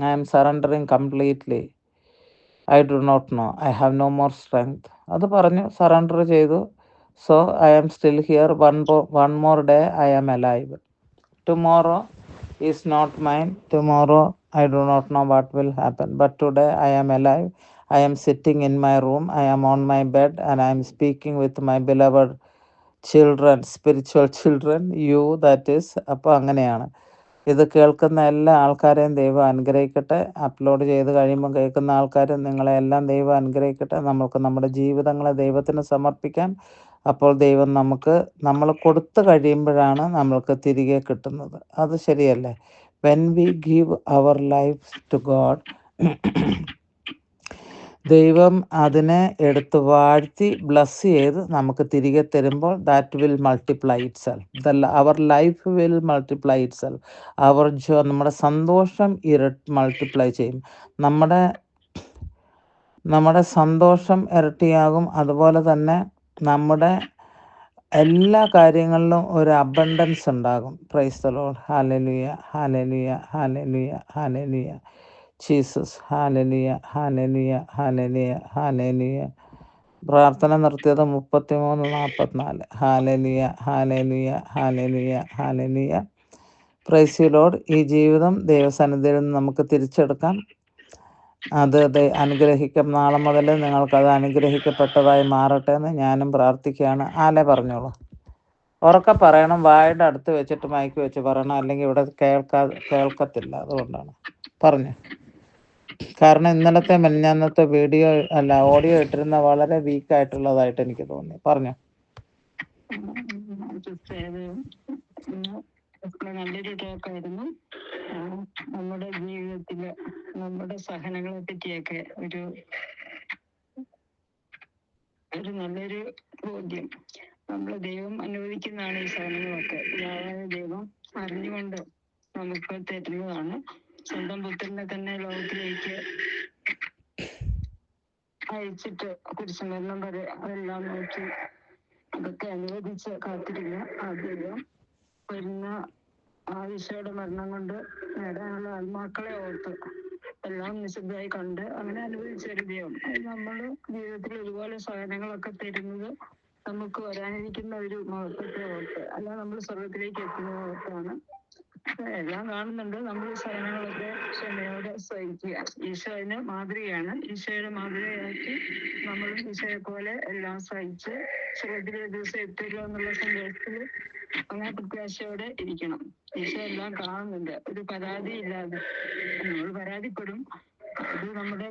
I am surrendering completely, I do not know, I have no more strength. അത് പറഞ്ഞു സറണ്ടർ ചെയ്തു. So I am still here, one more day I am alive. Tomorrow is not mine. Tomorrow I do not know what will happen. But today I am alive. I am sitting in my room. I am on my bed and I am speaking with my beloved children, spiritual children, you that is. അപ്പോൾ അങ്ങനെയാണ്. ഇത് കേൾക്കുന്ന എല്ലാ ആൾക്കാരെയും ദൈവം അനുഗ്രഹിക്കട്ടെ. Upload ചെയ്ത് കഴിയുമ്പോൾ കേൾക്കുന്ന ആൾക്കാരും നിങ്ങളെല്ലാം ദൈവം അനുഗ്രഹിക്കട്ടെ. നമുക്ക് നമ്മുടെ ജീവിതങ്ങളെ ദൈവത്തിന് സമർപ്പിക്കാം. അപ്പോൾ ദൈവം നമ്മൾ കൊടുത്തു കഴിയുമ്പോഴാണ് നമ്മൾക്ക് തിരികെ കിട്ടുന്നത്. അത് ശരിയല്ലേ? When we give our life to God, ദൈവം അതിനെ എടുത്ത് വാഴ്ത്തി ബ്ലസ് ചെയ്ത് നമുക്ക് തിരികെ തരുമ്പോൾ that will multiply itself. Our life will multiply itself. നമ്മുടെ സന്തോഷം മൾട്ടിപ്ലൈ ചെയ്യും. നമ്മുടെ സന്തോഷം ഇരട്ടിയാകും. അതുപോലെ തന്നെ നമ്മുടെ എല്ലാ കാര്യങ്ങളിലും ഒരു അബണ്ടൻസ് ഉണ്ടാകും. Price the lord. Hallelujah, hallelujah, hallelujah, hallelujah. Jesus. Hallelujah, hallelujah, hallelujah, hallelujah. പ്രാർത്ഥന നിർത്തിയത് 33:44. Hallelujah, hallelujah, hallelujah, hallelujah. Price the Lord. ഈ ജീവിതം ദൈവസന്നിധിയിൽ നിന്ന് നമുക്ക് തിരിച്ചെടുക്കാം. അത് അനുഗ്രഹിക്കും. നാളെ മുതൽ നിങ്ങൾക്കത് അനുഗ്രഹിക്കപ്പെട്ടതായി മാറട്ടെ എന്ന് ഞാനും പ്രാർത്ഥിക്കുകയാണ്. പറഞ്ഞോളൂ. ഉറക്കെ പറയണം. വായുടെ അടുത്ത് വെച്ചിട്ട് മൈക്ക് വെച്ച് പറയണം, അല്ലെങ്കിൽ ഇവിടെ കേൾക്കത്തില്ല. അതുകൊണ്ടാണ് പറഞ്ഞു. കാരണം ഇന്നലത്തെ മെഞ്ഞാന്നത്തെ ഓഡിയോ ഇട്ടിരുന്ന വളരെ വീക്കായിട്ടുള്ളതായിട്ട് എനിക്ക് തോന്നി. പറഞ്ഞു. നല്ലൊരു ടോക്കായിരുന്നു. നമ്മുടെ ജീവിതത്തില് നമ്മുടെ സഹനങ്ങളെ പറ്റിയൊക്കെ ഒരു നല്ലൊരു ബോധ്യം. നമ്മള് ദൈവം അനുവദിക്കുന്നതാണ് ഈ സഹനങ്ങളൊക്കെ. ദൈവം അറിഞ്ഞുകൊണ്ട് നമുക്ക് തരുന്നതാണ്. സ്വന്തം പുത്രനെ തന്നെ ലോകത്തിലേക്ക് അയച്ചിട്ട് കുരിശുമരണം വരെ അതെല്ലാം നോക്കി അതൊക്കെ അനുവദിച്ച് കാത്തിരുന്ന ആ ദൈവം വരുന്ന ആ ഈശോയുടെ മരണം കൊണ്ട് നേടാനുള്ള ആത്മാക്കളെ ഓർത്ത് എല്ലാം നിശബ്ദമായി കണ്ട് അങ്ങനെ അനുഭവിച്ച ഒരു ദൈവം. നമ്മൾ ജീവിതത്തിൽ ഒരുപോലെ സഹനങ്ങളൊക്കെ തരുന്നത് നമുക്ക് വരാനിരിക്കുന്ന ഒരു മഹത്വത്തെ ഓർത്ത്, അല്ല നമ്മൾ സ്വർഗത്തിലേക്ക് എത്തുന്ന ഓർത്താണ്. എല്ലാം കാണുന്നുണ്ട്. നമ്മൾ സഹനങ്ങളൊക്കെ ക്ഷമയോടെ സഹിക്കുക. ഈശോ അതിന് മാതൃകയാണ്. ഈശോയുടെ മാതൃകയാക്കി നമ്മളും ഈശോയെ പോലെ എല്ലാം സഹിച്ച് സ്വർഗത്തിലെ ദിവസം എത്തുക എന്നുള്ള സന്തോഷത്തിൽ അങ്ങനെ പ്രത്യാശയോടെ ഇരിക്കണം. ഈശോ എല്ലാം കാണുന്നുണ്ട്. ഒരു പരാതി ഇല്ലാതെ. നമ്മൾ പരാതിപ്പെടും, അത് നമ്മുടെ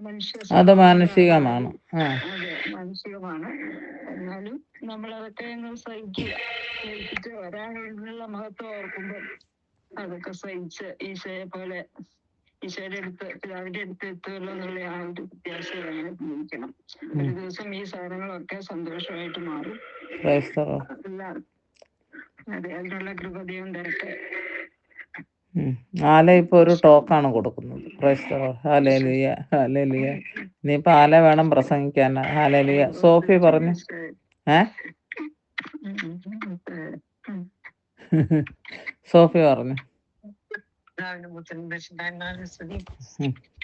അത് മാനുഷികമാണ്. അതെ, മാനുഷികമാണ്. എന്നാലും നമ്മളതൊക്കെ സഹിച്ചിട്ട് വരാനുള്ള മഹത്വം ഓർക്കുമ്പോൾ അതൊക്കെ സഹിച്ച് ഈശോയെ പോലെ ഈശോയുടെ അടുത്ത് പിതാവിന്റെ അടുത്ത് എത്തുമല്ലോ എന്നുള്ള ആ ഒരു പ്രത്യാശയിൽ അങ്ങനെ ജീവിക്കണം. ഒരു ദിവസം ഈ സാധനങ്ങളൊക്കെ സന്തോഷമായിട്ട് മാറും. അതെ, അതിനുള്ള കൃപദൈവം തരട്ടെ. ആല ഇപ്പൊ ഒരു ടോക്കാണ് കൊടുക്കുന്നത്. Hallelujah, hallelujah. ഇനിയിപ്പോ ആല വേണം പ്രസംഗിക്കാൻ. ഹല്ലേലൂയ. സോഫി പറഞ്ഞു. സോഫി പറഞ്ഞു.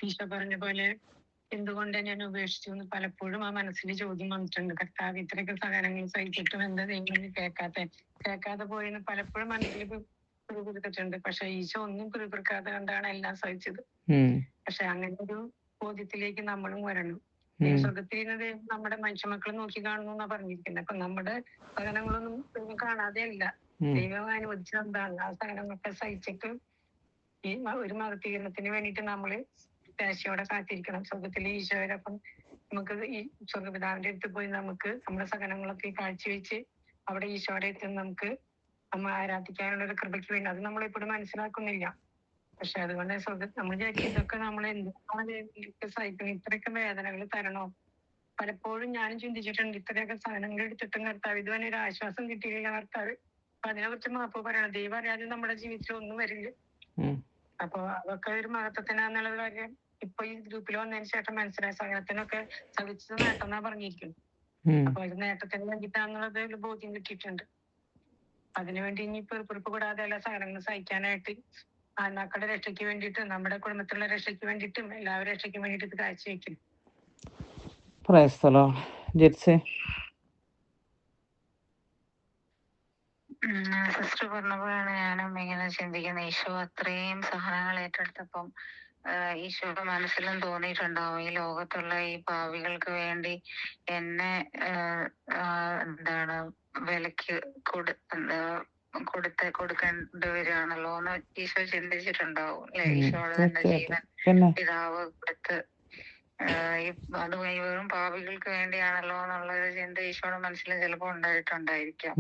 ഈശോ പറഞ്ഞ പോലെ എന്തുകൊണ്ട് ഞാൻ ഉപേക്ഷിച്ചു എന്ന് പലപ്പോഴും ആ മനസ്സിൽ ചോദ്യം വന്നിട്ടുണ്ട്. കർത്താവ് ഇത്രയൊക്കെ സഹനങ്ങൾ സഹിച്ചിട്ടും എന്താ ദൈവം കേൾക്കാതെ പോയെന്ന് പലപ്പോഴും മനസ്സിൽ പിറുപിറുത്തിട്ടുണ്ട്. പക്ഷെ ഈശോ ഒന്നും പിറുപിറുക്കാതെ കണ്ടാണ് എല്ലാം സഹിച്ചത്. പക്ഷെ അങ്ങനെ ഒരു ബോധ്യത്തിലേക്ക് നമ്മളും വരണം. സ്വർഗത്തിലിരുന്നത് നമ്മുടെ മനുഷ്യമക്കളെ നോക്കി കാണുന്നു എന്നാ പറഞ്ഞിരിക്കുന്നത്. അപ്പൊ നമ്മുടെ സഹനങ്ങളൊന്നും ദൈവം കാണാതെ അല്ല, ദൈവം അനുവദിച്ചത് എന്താണ് ആ സഹനങ്ങളൊക്കെ സഹിച്ചിട്ട് ഈ ഒരു മതീകരണത്തിന് വേണ്ടിയിട്ട് നമ്മള് പ്രത്യാശയോടെ കാത്തിരിക്കണം. സ്വർഗത്തിലെ ഈശോയോടൊപ്പം നമുക്ക് ഈ സ്വർഗപിതാവിന്റെ അടുത്ത് പോയി നമുക്ക് നമ്മുടെ സഹനങ്ങളൊക്കെ കാഴ്ചവെച്ച് അവിടെ ഈശോയുടെ എത്തുന്ന നമുക്ക് നമ്മൾ ആരാധിക്കാനുള്ള ഒരു കൃപയ്ക്ക് വേണ്ടി അത് നമ്മളെപ്പോഴും മനസ്സിലാക്കുന്നില്ല. പക്ഷെ അതുകൊണ്ട് നമ്മൾ വിചാരിക്കും ഇതൊക്കെ നമ്മൾ എന്താണ് സഹിക്കണം, ഇത്രയൊക്കെ വേദനകൾ തരണോ. പലപ്പോഴും ഞാനും ചിന്തിച്ചിട്ടുണ്ട്, ഇത്രയൊക്കെ സഹനങ്ങൾ എടുത്തിട്ടും കർത്താവ് ഇതുവരെ ഒരു ആശ്വാസം കിട്ടിയില്ല കർത്താവ്. അപ്പൊ അതിനെ കുറിച്ച് മാപ്പ് പറയണം. ദൈവം അറിയാതെ നമ്മുടെ ജീവിതത്തിൽ ഒന്നും വരില്ല. അപ്പൊ അതൊക്കെ ഒരു മഹത്വത്തിനാന്നുള്ള കാര്യം ഇപ്പൊ ഈ ഗ്രൂപ്പിൽ വന്നതിന് ശേഷം മനസ്സിലായ. സഹനത്തിനൊക്കെ സഹിച്ചത് നേട്ടം എന്നാ പറഞ്ഞിരിക്കുന്നു. അപ്പൊ ഒരു നേട്ടത്തിന് വേണ്ടിയിട്ടാന്നുള്ളത് ഒരു ബോധ്യം കിട്ടിയിട്ടുണ്ട്. അതിനുവേണ്ടി ഇനി പെറുപ്പ് കൂടാതെ എല്ലാ സഹനങ്ങളും സഹിക്കാനായിട്ട് ആത്മാക്കളുടെ രക്ഷയ്ക്ക് വേണ്ടിയിട്ട് നമ്മുടെ കുടുംബത്തിലുള്ള രക്ഷയ്ക്ക് വേണ്ടിയിട്ടും എല്ലാവരും രക്ഷയ്ക്ക് വേണ്ടിയിട്ട് ഇത് കാഴ്ചവെക്കും. സിസ്റ്റർ പറഞ്ഞപ്പോഴാണ് ഞാനും ഇങ്ങനെ ചിന്തിക്കുന്നത്. ഈശോ അത്രയും സഹനങ്ങൾ ഏറ്റെടുത്തപ്പം ഈശോയുടെ മനസ്സിലും തോന്നിയിട്ടുണ്ടാവും ഈ ലോകത്തുള്ള ഈ പാവികൾക്ക് വേണ്ടി എന്നെ എന്താണ് വിലക്ക് കൊടുക്കേണ്ടി വരികയാണല്ലോ എന്ന് ഈശോ ചിന്തിച്ചിട്ടുണ്ടാവും അല്ലെ. ഈശോയുടെ തന്നെ ജീവൻ പിതാവ് കൊടുത്ത് അത് വെറും പാപികൾക്ക് വേണ്ടിയാണല്ലോ എന്നുള്ളൊരു ചിന്ത ഈശോയുടെ മനസ്സിൽ ചിലപ്പോൾ ഉണ്ടായിട്ടുണ്ടായിരിക്കാം.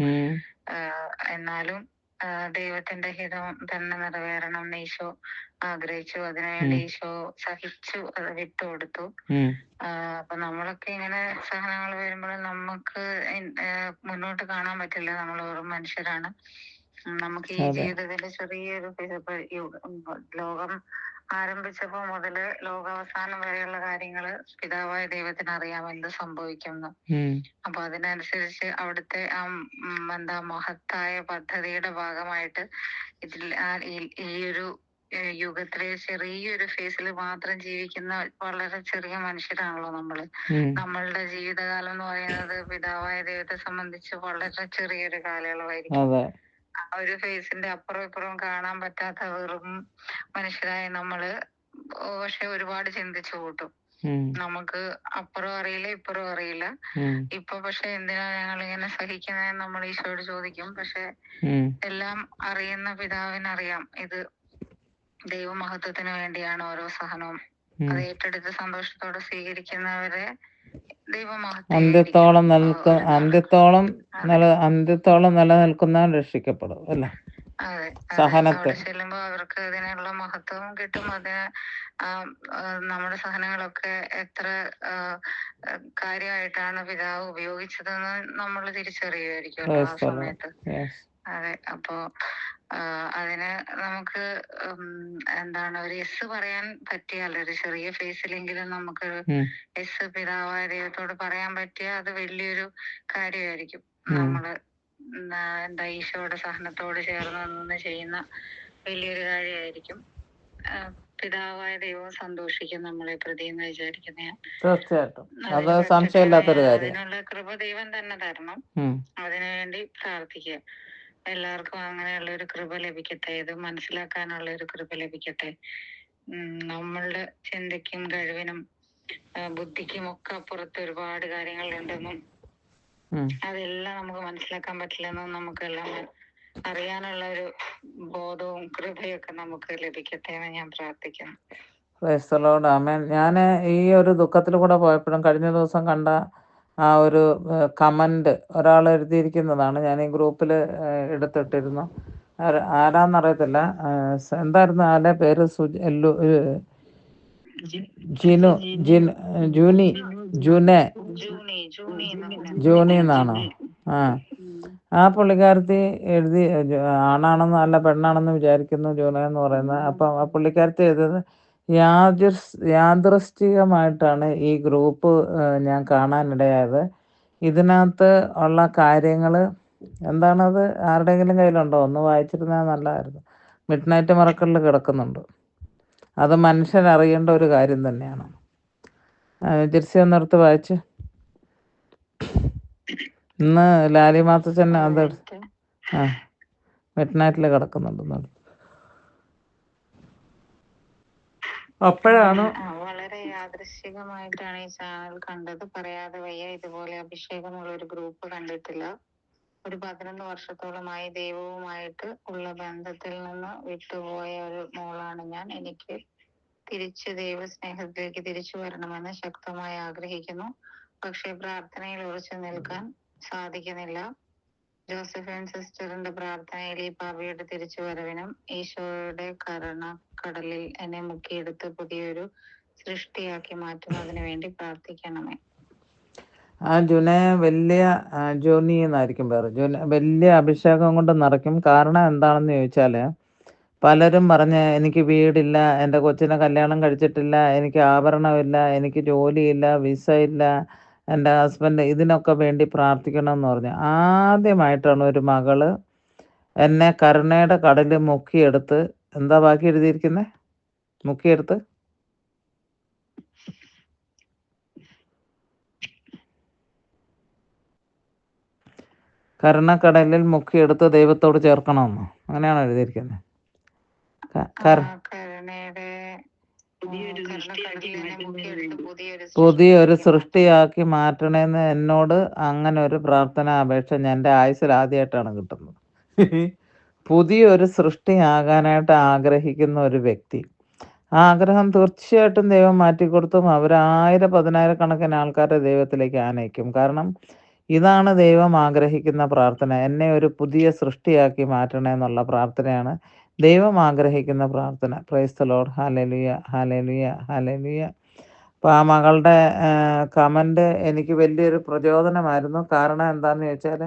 എന്നാലും ദൈവത്തിന്റെ ഹിതം തന്നെ നിറവേറണം എന്ന് ഈശോ ആഗ്രഹിച്ചു. അതിനുവേണ്ടി ഈശോ സഹിച്ചു, അത് വിട്ടുകൊടുത്തു. അപ്പൊ നമ്മളൊക്കെ ഇങ്ങനെ സഹനങ്ങൾ വരുമ്പോൾ നമുക്ക് മുന്നോട്ട് കാണാൻ പറ്റില്ല. നമ്മൾ വെറും മനുഷ്യരാണ്. നമുക്ക് ഈ ജീവിതത്തില് ചെറിയൊരു ലോകം ആരംഭിച്ചപ്പോ മുതല് ലോകാവസാനം വരെയുള്ള കാര്യങ്ങള് പിതാവായ ദൈവത്തിന് അറിയാം എന്ത് സംഭവിക്കുന്നു. അപ്പൊ അതിനനുസരിച്ച് അവിടുത്തെ മഹത്തായ പദ്ധതിയുടെ ഭാഗമായിട്ട് ഇതിൽ ഈ ഒരു യുഗത്തിലെ ചെറിയൊരു ഫേസിൽ മാത്രം ജീവിക്കുന്ന വളരെ ചെറിയ മനുഷ്യരാണല്ലോ നമ്മള്. നമ്മളുടെ ജീവിതകാലം എന്ന് പറയുന്നത് പിതാവായ ദൈവത്തെ സംബന്ധിച്ച് വളരെ ചെറിയൊരു കാലയളവായിരിക്കും. ആ ഒരു ഫേസിന്റെ അപ്പുറം ഇപ്പുറം കാണാൻ പറ്റാത്ത വെറും മനുഷ്യരായ നമ്മള് പക്ഷെ ഒരുപാട് ചിന്തിച്ചു കൂട്ടും. നമുക്ക് അപ്പുറം അറിയില്ല ഇപ്പുറം അറിയില്ല. ഇപ്പൊ പക്ഷെ എന്തിനാ ഞങ്ങൾ ഇങ്ങനെ സഹിക്കുന്നതെന്ന് നമ്മൾ ഈശോയോട് ചോദിക്കും. പക്ഷെ എല്ലാം അറിയുന്ന പിതാവിനറിയാം ഇത് ദൈവമഹത്വത്തിന് വേണ്ടിയാണ് ഓരോ സഹനവും. അത് ഏറ്റെടുത്ത് സന്തോഷത്തോടെ സ്വീകരിക്കുന്നവരെ അന്ത്യത്തോളം നിലനിൽക്കുന്നവൻ രക്ഷിക്കപ്പെടും അല്ലെ. അവിടെ ചെല്ലുമ്പോ അവർക്ക് അതിനുള്ള മഹത്വം കിട്ടും. അതിന് നമ്മുടെ സഹനങ്ങളൊക്കെ എത്ര കാര്യമായിട്ടാണ് പിതാവ് ഉപയോഗിച്ചതെന്ന് നമ്മൾ തിരിച്ചറിയുമായിരിക്കുമല്ലോ ആ സമയത്ത്. അതെ, അപ്പോ അതിന് നമുക്ക് എന്താണ് ഒരു എസ് പറയാൻ പറ്റിയാൽ, ഒരു ചെറിയ ഫേസിലെങ്കിലും നമുക്ക് എസ് പിതാവായ ദൈവത്തോട് പറയാൻ പറ്റിയാൽ അത് വലിയൊരു കാര്യമായിരിക്കും. നമ്മള് എന്താ ഈശോയുടെ സഹനത്തോട് ചേർന്ന് നിന്ന് ചെയ്യുന്ന വലിയൊരു കാര്യമായിരിക്കും. പിതാവായ ദൈവം സന്തോഷിക്കും നമ്മളെ പ്രതി എന്ന് വിചാരിക്കുന്ന തീർച്ചയായിട്ടും അത് സംശയമില്ലാത്തൊരു കാര്യം. അതിനുള്ള കൃപ ദൈവം തന്നെ തരണം. അതിനുവേണ്ടി പ്രാർത്ഥിക്കുക. എല്ലാവർക്കും അങ്ങനെയുള്ള ഒരു കൃപ ലഭിക്കട്ടെ, ഇത് മനസ്സിലാക്കാനുള്ള ഒരു കൃപ ലഭിക്കട്ടെ. നമ്മളുടെ ചിന്തയ്ക്കും കഴിവിനും ബുദ്ധിക്കും ഒക്കെ അപ്പുറത്ത് ഒരുപാട് കാര്യങ്ങളുണ്ടെന്നും അതെല്ലാം നമുക്ക് മനസ്സിലാക്കാൻ പറ്റില്ലെന്നും നമുക്കെല്ലാം അറിയാനുള്ള ഒരു ബോധവും കൃപയൊക്കെ നമുക്ക് ലഭിക്കട്ടെ എന്ന് ഞാൻ പ്രാർത്ഥിക്കുന്നു. Praise the lord. ആമേൻ. ഞാൻ ഈ ഒരു ദുഃഖത്തിൽ കൂടെ പോയപ്പോഴും കഴിഞ്ഞ ദിവസം കണ്ട ആ ഒരു കമന്റ് ഒരാൾ എഴുതിയിരിക്കുന്നതാണ്. ഞാൻ ഈ ഗ്രൂപ്പിൽ എടുത്തിട്ടിരുന്നു. ആരാന്നറിയത്തില്ല. എന്തായിരുന്നു ആളുടെ പേര്? ജൂനി എന്നാണോ? ആ പുള്ളിക്കാരത്തി എഴുതി, ആണാണെന്ന് അല്ല പെണ്ണാണെന്ന് വിചാരിക്കുന്നു ജൂന എന്ന് പറയുന്നത്. അപ്പം ആ പുള്ളിക്കാരത്തി എഴുതുന്നത് യാദൃശ്ചികമായിട്ടാണ് ഈ ഗ്രൂപ്പ് ഞാൻ കാണാനിടയായത്. ഇതിനകത്ത് ഉള്ള കാര്യങ്ങൾ എന്താണത് ആരുടെയെങ്കിലും കയ്യിലുണ്ടോ? ഒന്ന് വായിച്ചിരുന്നാൽ നല്ലതായിരുന്നു. മിഡ് നൈറ്റ് മറക്കലിൽ കിടക്കുന്നുണ്ട്. അത് മനുഷ്യരറിയേണ്ട ഒരു കാര്യം തന്നെയാണ്. ജെർസി ഒന്നെടുത്ത് വായിച്ച്. ഇന്ന് ലാലി മാത്തച്ചൻ അത് മിഡ് നൈറ്റിൽ കിടക്കുന്നുണ്ടെന്നുണ്ട്. അപ്പോഴാണ് വളരെ യാദൃശ്ചികമായിട്ടാണ് ഈ ചാനൽ കണ്ടത്. പറയാതെ വയ്യ. ഇതുപോലെ അഭിഷേകമുള്ള ഒരു ഗ്രൂപ്പ് കണ്ടിട്ടില്ല. ഒരു 11 വർഷത്തോളമായി ദൈവവുമായിട്ട് ഉള്ള ബന്ധത്തിൽ നിന്ന് വിട്ടുപോയ ഒരു മോളാണ് ഞാൻ. എനിക്ക് തിരിച്ച് ദൈവസ്നേഹത്തിലേക്ക് തിരിച്ചു വരണമെന്ന് ശക്തമായി ആഗ്രഹിക്കുന്നു. പക്ഷെ പ്രാർത്ഥനയിൽ ഉറച്ചു നിൽക്കാൻ സാധിക്കുന്നില്ല. ജോസഫൈൻ സിസ്റ്ററിന്റെ പ്രാർത്ഥനയിൽ ഈ പാപിയുടെ തിരിച്ചു വരവിനും ഈശോയുടെ കടലിൽ എന്നെ മുക്കിയെടുത്ത് പുതിയൊരു സൃഷ്ടിയാക്കി മാറ്റുന്നതിന് വേണ്ടി പ്രാർത്ഥിക്കണമേ. ആ ജുനയെ വലിയ ജോനി എന്നായിരിക്കും പേര്. വലിയ അഭിഷേകം കൊണ്ട് നിറയ്ക്കും. കാരണം എന്താണെന്ന് ചോദിച്ചാൽ, പലരും പറഞ്ഞ് എനിക്ക് വീടില്ല, എൻ്റെ കൊച്ചിനെ കല്യാണം കഴിച്ചിട്ടില്ല, എനിക്ക് ആഭരണമില്ല, എനിക്ക് ജോലിയില്ല, വിസ ഇല്ല, എൻ്റെ ഹസ്ബൻഡ് ഇതിനൊക്കെ വേണ്ടി പ്രാർത്ഥിക്കണമെന്ന് പറഞ്ഞു. ആദ്യമായിട്ടാണ് ഒരു മകള് എന്നെ കരുണയുടെ കടലിൽ മുക്കിയെടുത്ത്, എന്താ ബാക്കി എഴുതിയിരിക്കുന്നത്? മുക്കിയെടുത്ത് കരുണക്കടലിൽ മുക്കിയെടുത്ത് ദൈവത്തോട് ചേർക്കണമെന്നോ? അങ്ങനെയാണോ എഴുതിയിരിക്കുന്നത്? പുതിയൊരു സൃഷ്ടിയാക്കി മാറ്റണേന്ന് എന്നോട് അങ്ങനെ ഒരു പ്രാർത്ഥന അപേക്ഷ എൻ്റെ ആയുസ്സിൽ ആദ്യമായിട്ടാണ് കിട്ടുന്നത്. പുതിയൊരു സൃഷ്ടിയാകാനായിട്ട് ആഗ്രഹിക്കുന്ന ഒരു വ്യക്തി, ആ ആഗ്രഹം തീർച്ചയായിട്ടും ദൈവം മാറ്റിക്കൊടുത്തും അവർ 1000-10,000 ആൾക്കാരെ ദൈവത്തിലേക്ക് ആനയിക്കും. കാരണം ഇതാണ് ദൈവം ആഗ്രഹിക്കുന്ന പ്രാർത്ഥന. എന്നെ ഒരു പുതിയ സൃഷ്ടിയാക്കി മാറ്റണേ എന്നുള്ള പ്രാർത്ഥനയാണ് ദൈവം ആഗ്രഹിക്കുന്ന പ്രാർത്ഥന. Price the lord. Hallelujah, hallelujah, hallelujah. അപ്പോൾ ആ മകളുടെ കമൻറ്റ് എനിക്ക് വലിയൊരു പ്രചോദനമായിരുന്നു. കാരണം എന്താണെന്ന് ചോദിച്ചാൽ,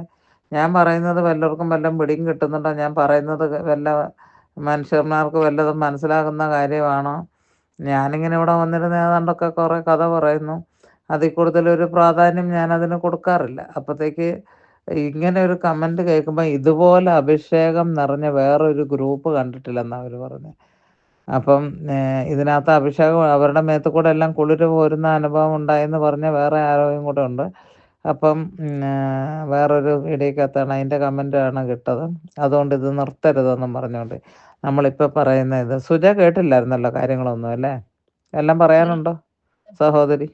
ഞാൻ പറയുന്നത് വല്ലവർക്കും വല്ലതും പിടിയും കിട്ടുന്നുണ്ടോ? ഞാൻ പറയുന്നത് വല്ല മനുഷ്യന്മാർക്ക് വല്ലതും മനസ്സിലാകുന്ന കാര്യമാണോ? ഞാനിങ്ങനെ ഇവിടെ വന്നിരുന്ന ഏതാണ്ടൊക്കെ കുറേ കഥ പറയുന്നു. അതിൽ കൂടുതലൊരു പ്രാധാന്യം ഞാനതിന് കൊടുക്കാറില്ല. അപ്പോഴത്തേക്ക് ഇങ്ങനെ ഒരു കമൻറ്റ് കേൾക്കുമ്പോൾ ഇതുപോലെ അഭിഷേകം നിറഞ്ഞ വേറൊരു ഗ്രൂപ്പ് കണ്ടിട്ടില്ലെന്നാണ് അവർ പറഞ്ഞത്. അപ്പം ഇതിനകത്ത് അഭിഷേകം അവരുടെ മേത്ത് കൂടെ എല്ലാം കുളിര് പോരുന്ന അനുഭവം ഉണ്ടായെന്ന് പറഞ്ഞ വേറെ ആരോഗ്യം കൂടെ ഉണ്ട്. അപ്പം വേറൊരു വീഡിയോക്കകത്താണ് അതിൻ്റെ കമൻറ്റാണ് കിട്ടത്. അതുകൊണ്ട് ഇത് നിർത്തരുതെന്നും പറഞ്ഞുകൊണ്ട് നമ്മളിപ്പോൾ പറയുന്ന ഇത് സുജ കേട്ടില്ലായിരുന്നല്ലോ കാര്യങ്ങളൊന്നും അല്ലേ? എല്ലാം പറയാനുണ്ടോ സഹോദരി?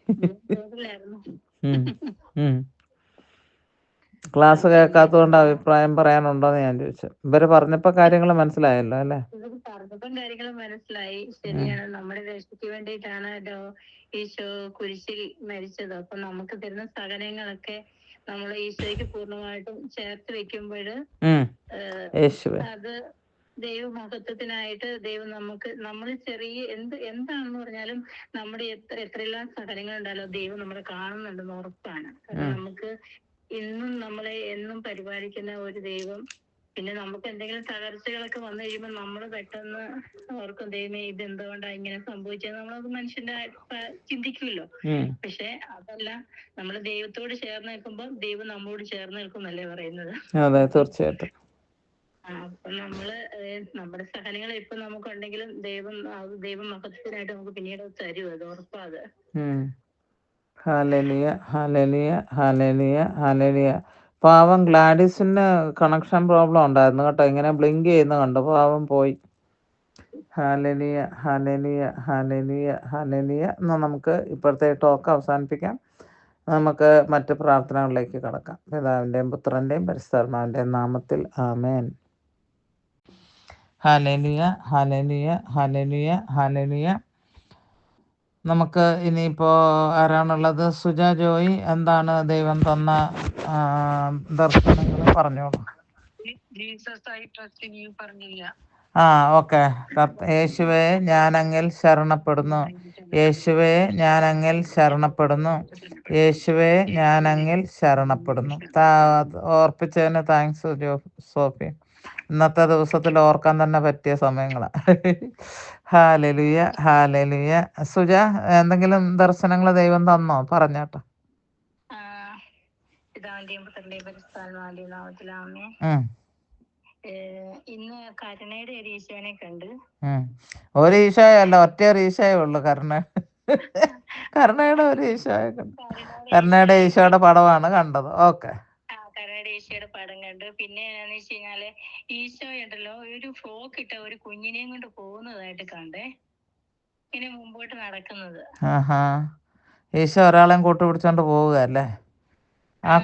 ക്ലാസ് കേൾക്കാത്തതുകൊണ്ട് അഭിപ്രായം പറയാനുണ്ടോന്ന് ഞാൻ ചോദിച്ചു. ഇവര് പറഞ്ഞപ്പോ കാര്യങ്ങൾ മനസ്സിലായല്ലോ അല്ലേ? പറഞ്ഞപ്പം കാര്യങ്ങൾ മനസ്സിലായി. ശരിയാണ്, നമ്മുടെ രക്ഷയ്ക്ക് വേണ്ടിയിട്ടാണ് ഈശോ കുരിശിൽ മരിച്ചത്. അപ്പൊ നമുക്ക് തരുന്ന സഹനങ്ങളൊക്കെ നമ്മൾ ഈശോയ്ക്ക് പൂർണ്ണമായിട്ടും ചേർത്ത് വെക്കുമ്പോൾ അത് ദൈവമഹത്വത്തിനായിട്ട് ദൈവം നമ്മൾ ചെറിയ എന്താണെന്ന് പറഞ്ഞാലും നമ്മുടെ എത്രയെല്ലാം സഹനങ്ങൾ ഉണ്ടായാലും ദൈവം നമ്മളെ കാണുന്നുണ്ടെന്ന് ഉറപ്പാണ്. കാരണം നമുക്ക് ഇന്നും നമ്മളെ എന്നും പരിപാലിക്കുന്ന ഒരു ദൈവം പിന്നെ നമുക്ക് എന്തെങ്കിലും തകർച്ചകളൊക്കെ വന്നു കഴിയുമ്പോൾ നമ്മൾ പെട്ടെന്ന് ഓർക്കും ദൈവമേ ഇത് എന്തുകൊണ്ടാ ഇങ്ങനെ സംഭവിച്ചത്, നമ്മളത് മനുഷ്യന്റെ ചിന്തിക്കുമല്ലോ. പക്ഷെ അതല്ല, നമ്മൾ ദൈവത്തോട് ചേർന്ന് നിൽക്കുമ്പോൾ ദൈവം നമ്മോട് ചേർന്ന് നിൽക്കുന്നല്ലേ പറയുന്നത്. അതെ, തീർച്ചയായിട്ടും. അപ്പൊ നമ്മുടെ സഹനങ്ങൾ ഇപ്പൊ നമുക്കുണ്ടെങ്കിലും ദൈവം മഹത്വത്തിനായിട്ട് നമുക്ക് പിന്നീട് തരും, അത് ഉറപ്പാത്. Hallelujah, hallelujah, hallelujah, hallelujah. പാവം ഗ്ലാഡിസിന് കണക്ഷൻ പ്രോബ്ലം ഉണ്ടായിരുന്നു കേട്ടോ, ഇങ്ങനെ ബ്ലിങ്ക് ചെയ്യുന്ന കണ്ടു, പാവം പോയി. Hallelujah, hallelujah, hallelujah, hallelujah. എന്നാൽ നമുക്ക് ഇപ്പോഴത്തെ ടോക്ക് അവസാനിപ്പിക്കാം. നമുക്ക് മറ്റ് പ്രാർത്ഥനകളിലേക്ക് കടക്കാം. പിതാവിൻ്റെയും പുത്രൻ്റെയും പരിശുദ്ധാത്മാവിൻ്റെയും നാമത്തിൽ ആമേൻ. Hallelujah, hallelujah, hallelujah, hallelujah. നമുക്ക് ഇനിയിപ്പോൾ ആരാണുള്ളത്? സുജ ജോയി, എന്താണ് ദൈവം തന്ന ദർശനങ്ങൾ പറഞ്ഞോളൂ. ഓക്കെ. യേശുവേ ഞാനങ്ങിൽ ശരണപ്പെടുന്നു, യേശുവേ ഞാനങ്ങിൽ ശരണപ്പെടുന്നു, യേശുവേ ഞാനങ്ങിൽ ശരണപ്പെടുന്നു. ഓർപ്പിച്ചതിന് താങ്ക്സ് സോഫി. ഇന്നത്തെ ദിവസത്തിൽ ഓർക്കാൻ തന്നെ പറ്റിയ സമയങ്ങളാണ്. Hallelujah, hallelujah. സുജ, എന്തെങ്കിലും ദർശനങ്ങൾ ദൈവം തന്നോ? പറഞ്ഞോട്ടെ. പിതാവിന്റെയും പുത്രന്റെയും പരിശുദ്ധാത്മാവിന്റെയും നാമത്തിൽ ആമേൻ. ഇന്ന് കരുണയുടെ ഒരു ഈശോനെ കണ്ട്. ഒരു ഈശോയല്ല, ഒറ്റ ഒരു ഈശോയേ ഉള്ളു. കരുണയുടെ ഒരു ഈശോയെ കണ്ടു. കരുണയുടെ ഈശോയുടെ പടമാണ് കണ്ടത്. ഓക്കെ. കരുണയുടെ ഈശോയുടെ പടം കണ്ടു. പിന്നെ എന്നാന്ന് വെച്ച് കഴിഞ്ഞാല് ഈശോ ഉണ്ടല്ലോ, ഒരു ഫ്രോക്ക് ഇട്ട ഒരു കുഞ്ഞിനെയും കൊണ്ട് പോകുന്നതായിട്ട് കണ്ടേ, ഇങ്ങനെ മുമ്പോട്ട് നടക്കുന്നത്. ഈശോ ഒരാളെയും കൂട്ടുപിടിച്ചോണ്ട് പോവുക അല്ലേ? ആ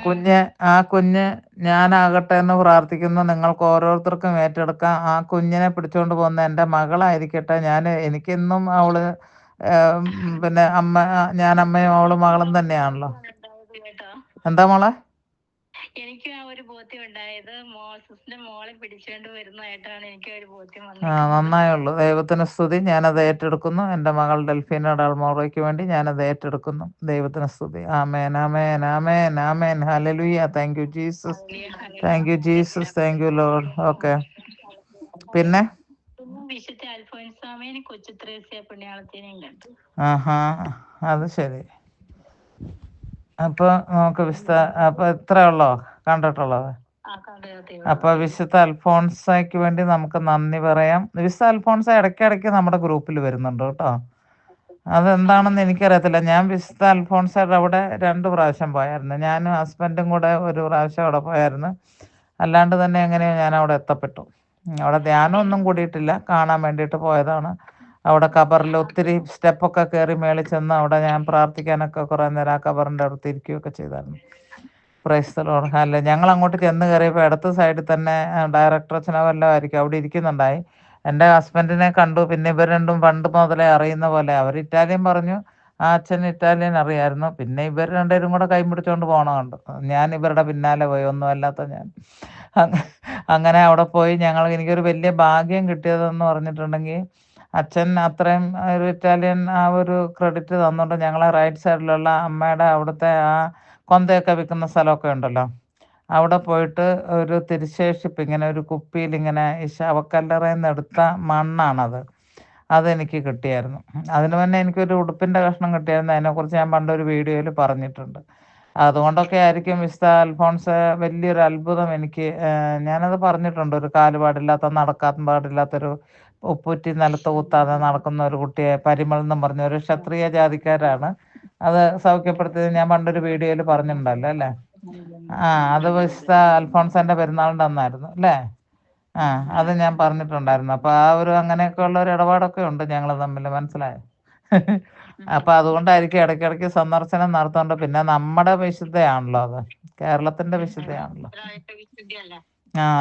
കുഞ്ഞ് ഞാനാകട്ടെ എന്ന് പ്രാർത്ഥിക്കുന്നു. നിങ്ങൾക്ക് ഓരോരുത്തർക്കും ഏറ്റെടുക്കാം. ആ കുഞ്ഞിനെ പിടിച്ചോണ്ട് പോകുന്ന എൻ്റെ മകളായിരിക്കട്ടെ. എനിക്കിന്നും അവള് പിന്നെ ഞാൻ അമ്മയും അവളും മകളും തന്നെയാണല്ലോ. എന്താ മോളെ? എനിക്ക് ആ ഒരു ബോധ്യം ഉണ്ടായത് മോസസിന്റെ മോളെ പിടിച്ചോണ്ട് വരുന്നതായിട്ടാണ് എനിക്ക് ഒരു ബോധ്യം വന്നത്. നന്നായുള്ളൂ. ദൈവത്തിന് സ്തുതി. ഞാനത് ഏറ്റെടുക്കുന്നു. എൻ്റെ മകൾ ഡെൽഫീനയുടെ അൾമോറയ്ക്ക് വേണ്ടി ഞാനത് ഏറ്റെടുക്കുന്നു. ദൈവത്തിന് സ്തുതി. ആമേൻ, ആമേൻ, ആമേൻ, ആമേൻ. Hallelujah. Thank you Jesus, thank you Jesus, thank you lord. Okay. പിന്നെ വിശുദ്ധ അൽഫോൻസാമേനെ കൊച്ചു ത്രേസ്യ പുണ്യാളത്തിനെയും കണ്ടു. അത് ശരി. അപ്പൊ നമുക്ക് അപ്പൊ ഇത്ര ഉള്ളോ കണ്ടിട്ടുള്ളത്? അപ്പൊ വിശുദ്ധ അൽഫോൺസയ്ക്ക് വേണ്ടി നമുക്ക് നന്ദി പറയാം. വിശുദ്ധ അൽഫോൺസ ഇടയ്ക്കിടയ്ക്ക് നമ്മുടെ ഗ്രൂപ്പിൽ വരുന്നുണ്ട് കേട്ടോ. അതെന്താണെന്ന് എനിക്കറിയത്തില്ല. ഞാൻ വിശുദ്ധ അൽഫോൺസയുടെ അവിടെ 2 പ്രാവശ്യം പോയായിരുന്നു. ഞാനും ഹസ്ബൻഡും കൂടെ ഒരു പ്രാവശ്യം അവിടെ പോയായിരുന്നു. അല്ലാണ്ട് തന്നെ എങ്ങനെയോ ഞാൻ അവിടെ എത്തപ്പെട്ടു. അവിടെ ധ്യാനമൊന്നും കൂടിയിട്ടില്ല, കാണാൻ വേണ്ടിയിട്ട് പോയതാണ്. അവിടെ കബറിൽ ഒത്തിരി സ്റ്റെപ്പൊക്കെ കയറി മേളിൽ ചെന്ന് അവിടെ ഞാൻ പ്രാർത്ഥിക്കാനൊക്കെ കുറേ നേരം ആ കബറിൻ്റെ അടുത്ത് ഇരിക്കുകയൊക്കെ ചെയ്തായിരുന്നു. Price the Lord. അല്ല, ഞങ്ങൾ അങ്ങോട്ട് ചെന്ന് കയറിയപ്പോൾ ഇടത്ത് സൈഡിൽ തന്നെ ഡയറക്ടർ അച്ഛനോ വല്ലതും ആയിരിക്കും അവിടെ ഇരിക്കുന്നുണ്ടായി. എൻ്റെ ഹസ്ബൻഡിനെ കണ്ടു. പിന്നെ ഇവർ രണ്ടും പണ്ട് മുതലേ അറിയുന്ന പോലെ. അവർ ഇറ്റാലിയൻ പറഞ്ഞു, ആ അച്ഛൻ ഇറ്റാലിയൻ അറിയായിരുന്നു. പിന്നെ ഇവർ രണ്ടുപേരും കൂടെ കൈ പിടിച്ചുകൊണ്ട് പോകണമുണ്ട്. ഞാൻ ഇവരുടെ പിന്നാലെ പോയി, ഒന്നുമല്ലാത്ത ഞാൻ. അങ്ങനെ അവിടെ പോയി എനിക്കൊരു വലിയ ഭാഗ്യം കിട്ടിയതെന്ന് പറഞ്ഞിട്ടുണ്ടെങ്കിൽ, അച്ഛൻ അത്രയും ഒരു ഇറ്റാലിയൻ ആ ഒരു ക്രെഡിറ്റ് തന്നുകൊണ്ട് ഞങ്ങളെ റൈറ്റ് സൈഡിലുള്ള അമ്മയുടെ അവിടുത്തെ ആ കൊന്തയൊക്കെ വിൽക്കുന്ന സ്ഥലമൊക്കെ ഉണ്ടല്ലോ, അവിടെ പോയിട്ട് ഒരു തിരുശേഷിപ്പ് ഇങ്ങനെ ഒരു കുപ്പിയിൽ ഇങ്ങനെ ഈ ശവക്കല്ലറയിൽ നിന്ന് എടുത്ത മണ്ണാണത്. അതെനിക്ക് കിട്ടിയായിരുന്നു. അതിന് തന്നെ എനിക്കൊരു ഉടുപ്പിൻ്റെ കഷ്ണം കിട്ടിയായിരുന്നു. അതിനെക്കുറിച്ച് ഞാൻ പണ്ടൊരു വീഡിയോയിൽ പറഞ്ഞിട്ടുണ്ട്. അതുകൊണ്ടൊക്കെ ആയിരിക്കും വിശുദ്ധ അൽഫോൺസ് വലിയൊരു അത്ഭുതം എനിക്ക്. ഞാനത് പറഞ്ഞിട്ടുണ്ട്. ഒരു കാലുപാടില്ലാത്ത, നടക്കാൻ പാടില്ലാത്തൊരു ഉപ്പുറ്റി നിലത്ത് കുത്താതെ നടക്കുന്ന ഒരു കുട്ടിയെ, പരിമൾ എന്നും പറഞ്ഞ ഒരു ക്ഷത്രിയ ജാതിക്കാരാണ് അത് സൗഖ്യപ്പെടുത്തിയത്. ഞാൻ പണ്ടൊരു വീഡിയോയിൽ പറഞ്ഞിട്ടുണ്ടല്ലോ അല്ലേ? അത് വിശുദ്ധ അൽഫോൺസിന്റെ പെരുന്നാളിൻ്റെ അന്നായിരുന്നു അല്ലേ? അത് ഞാൻ പറഞ്ഞിട്ടുണ്ടായിരുന്നു. അപ്പോൾ ആ ഒരു അങ്ങനെയൊക്കെ ഉള്ള ഒരു ഇടപാടൊക്കെ ഉണ്ട് ഞങ്ങൾ തമ്മിൽ, മനസ്സിലായോ? അപ്പം അതുകൊണ്ടായിരിക്കും ഇടയ്ക്കിടയ്ക്ക് സന്ദർശനം നടത്തുന്നുണ്ട്. പിന്നെ നമ്മുടെ വിശുദ്ധയാണല്ലോ അത്, കേരളത്തിൻ്റെ വിശുദ്ധയാണല്ലോ.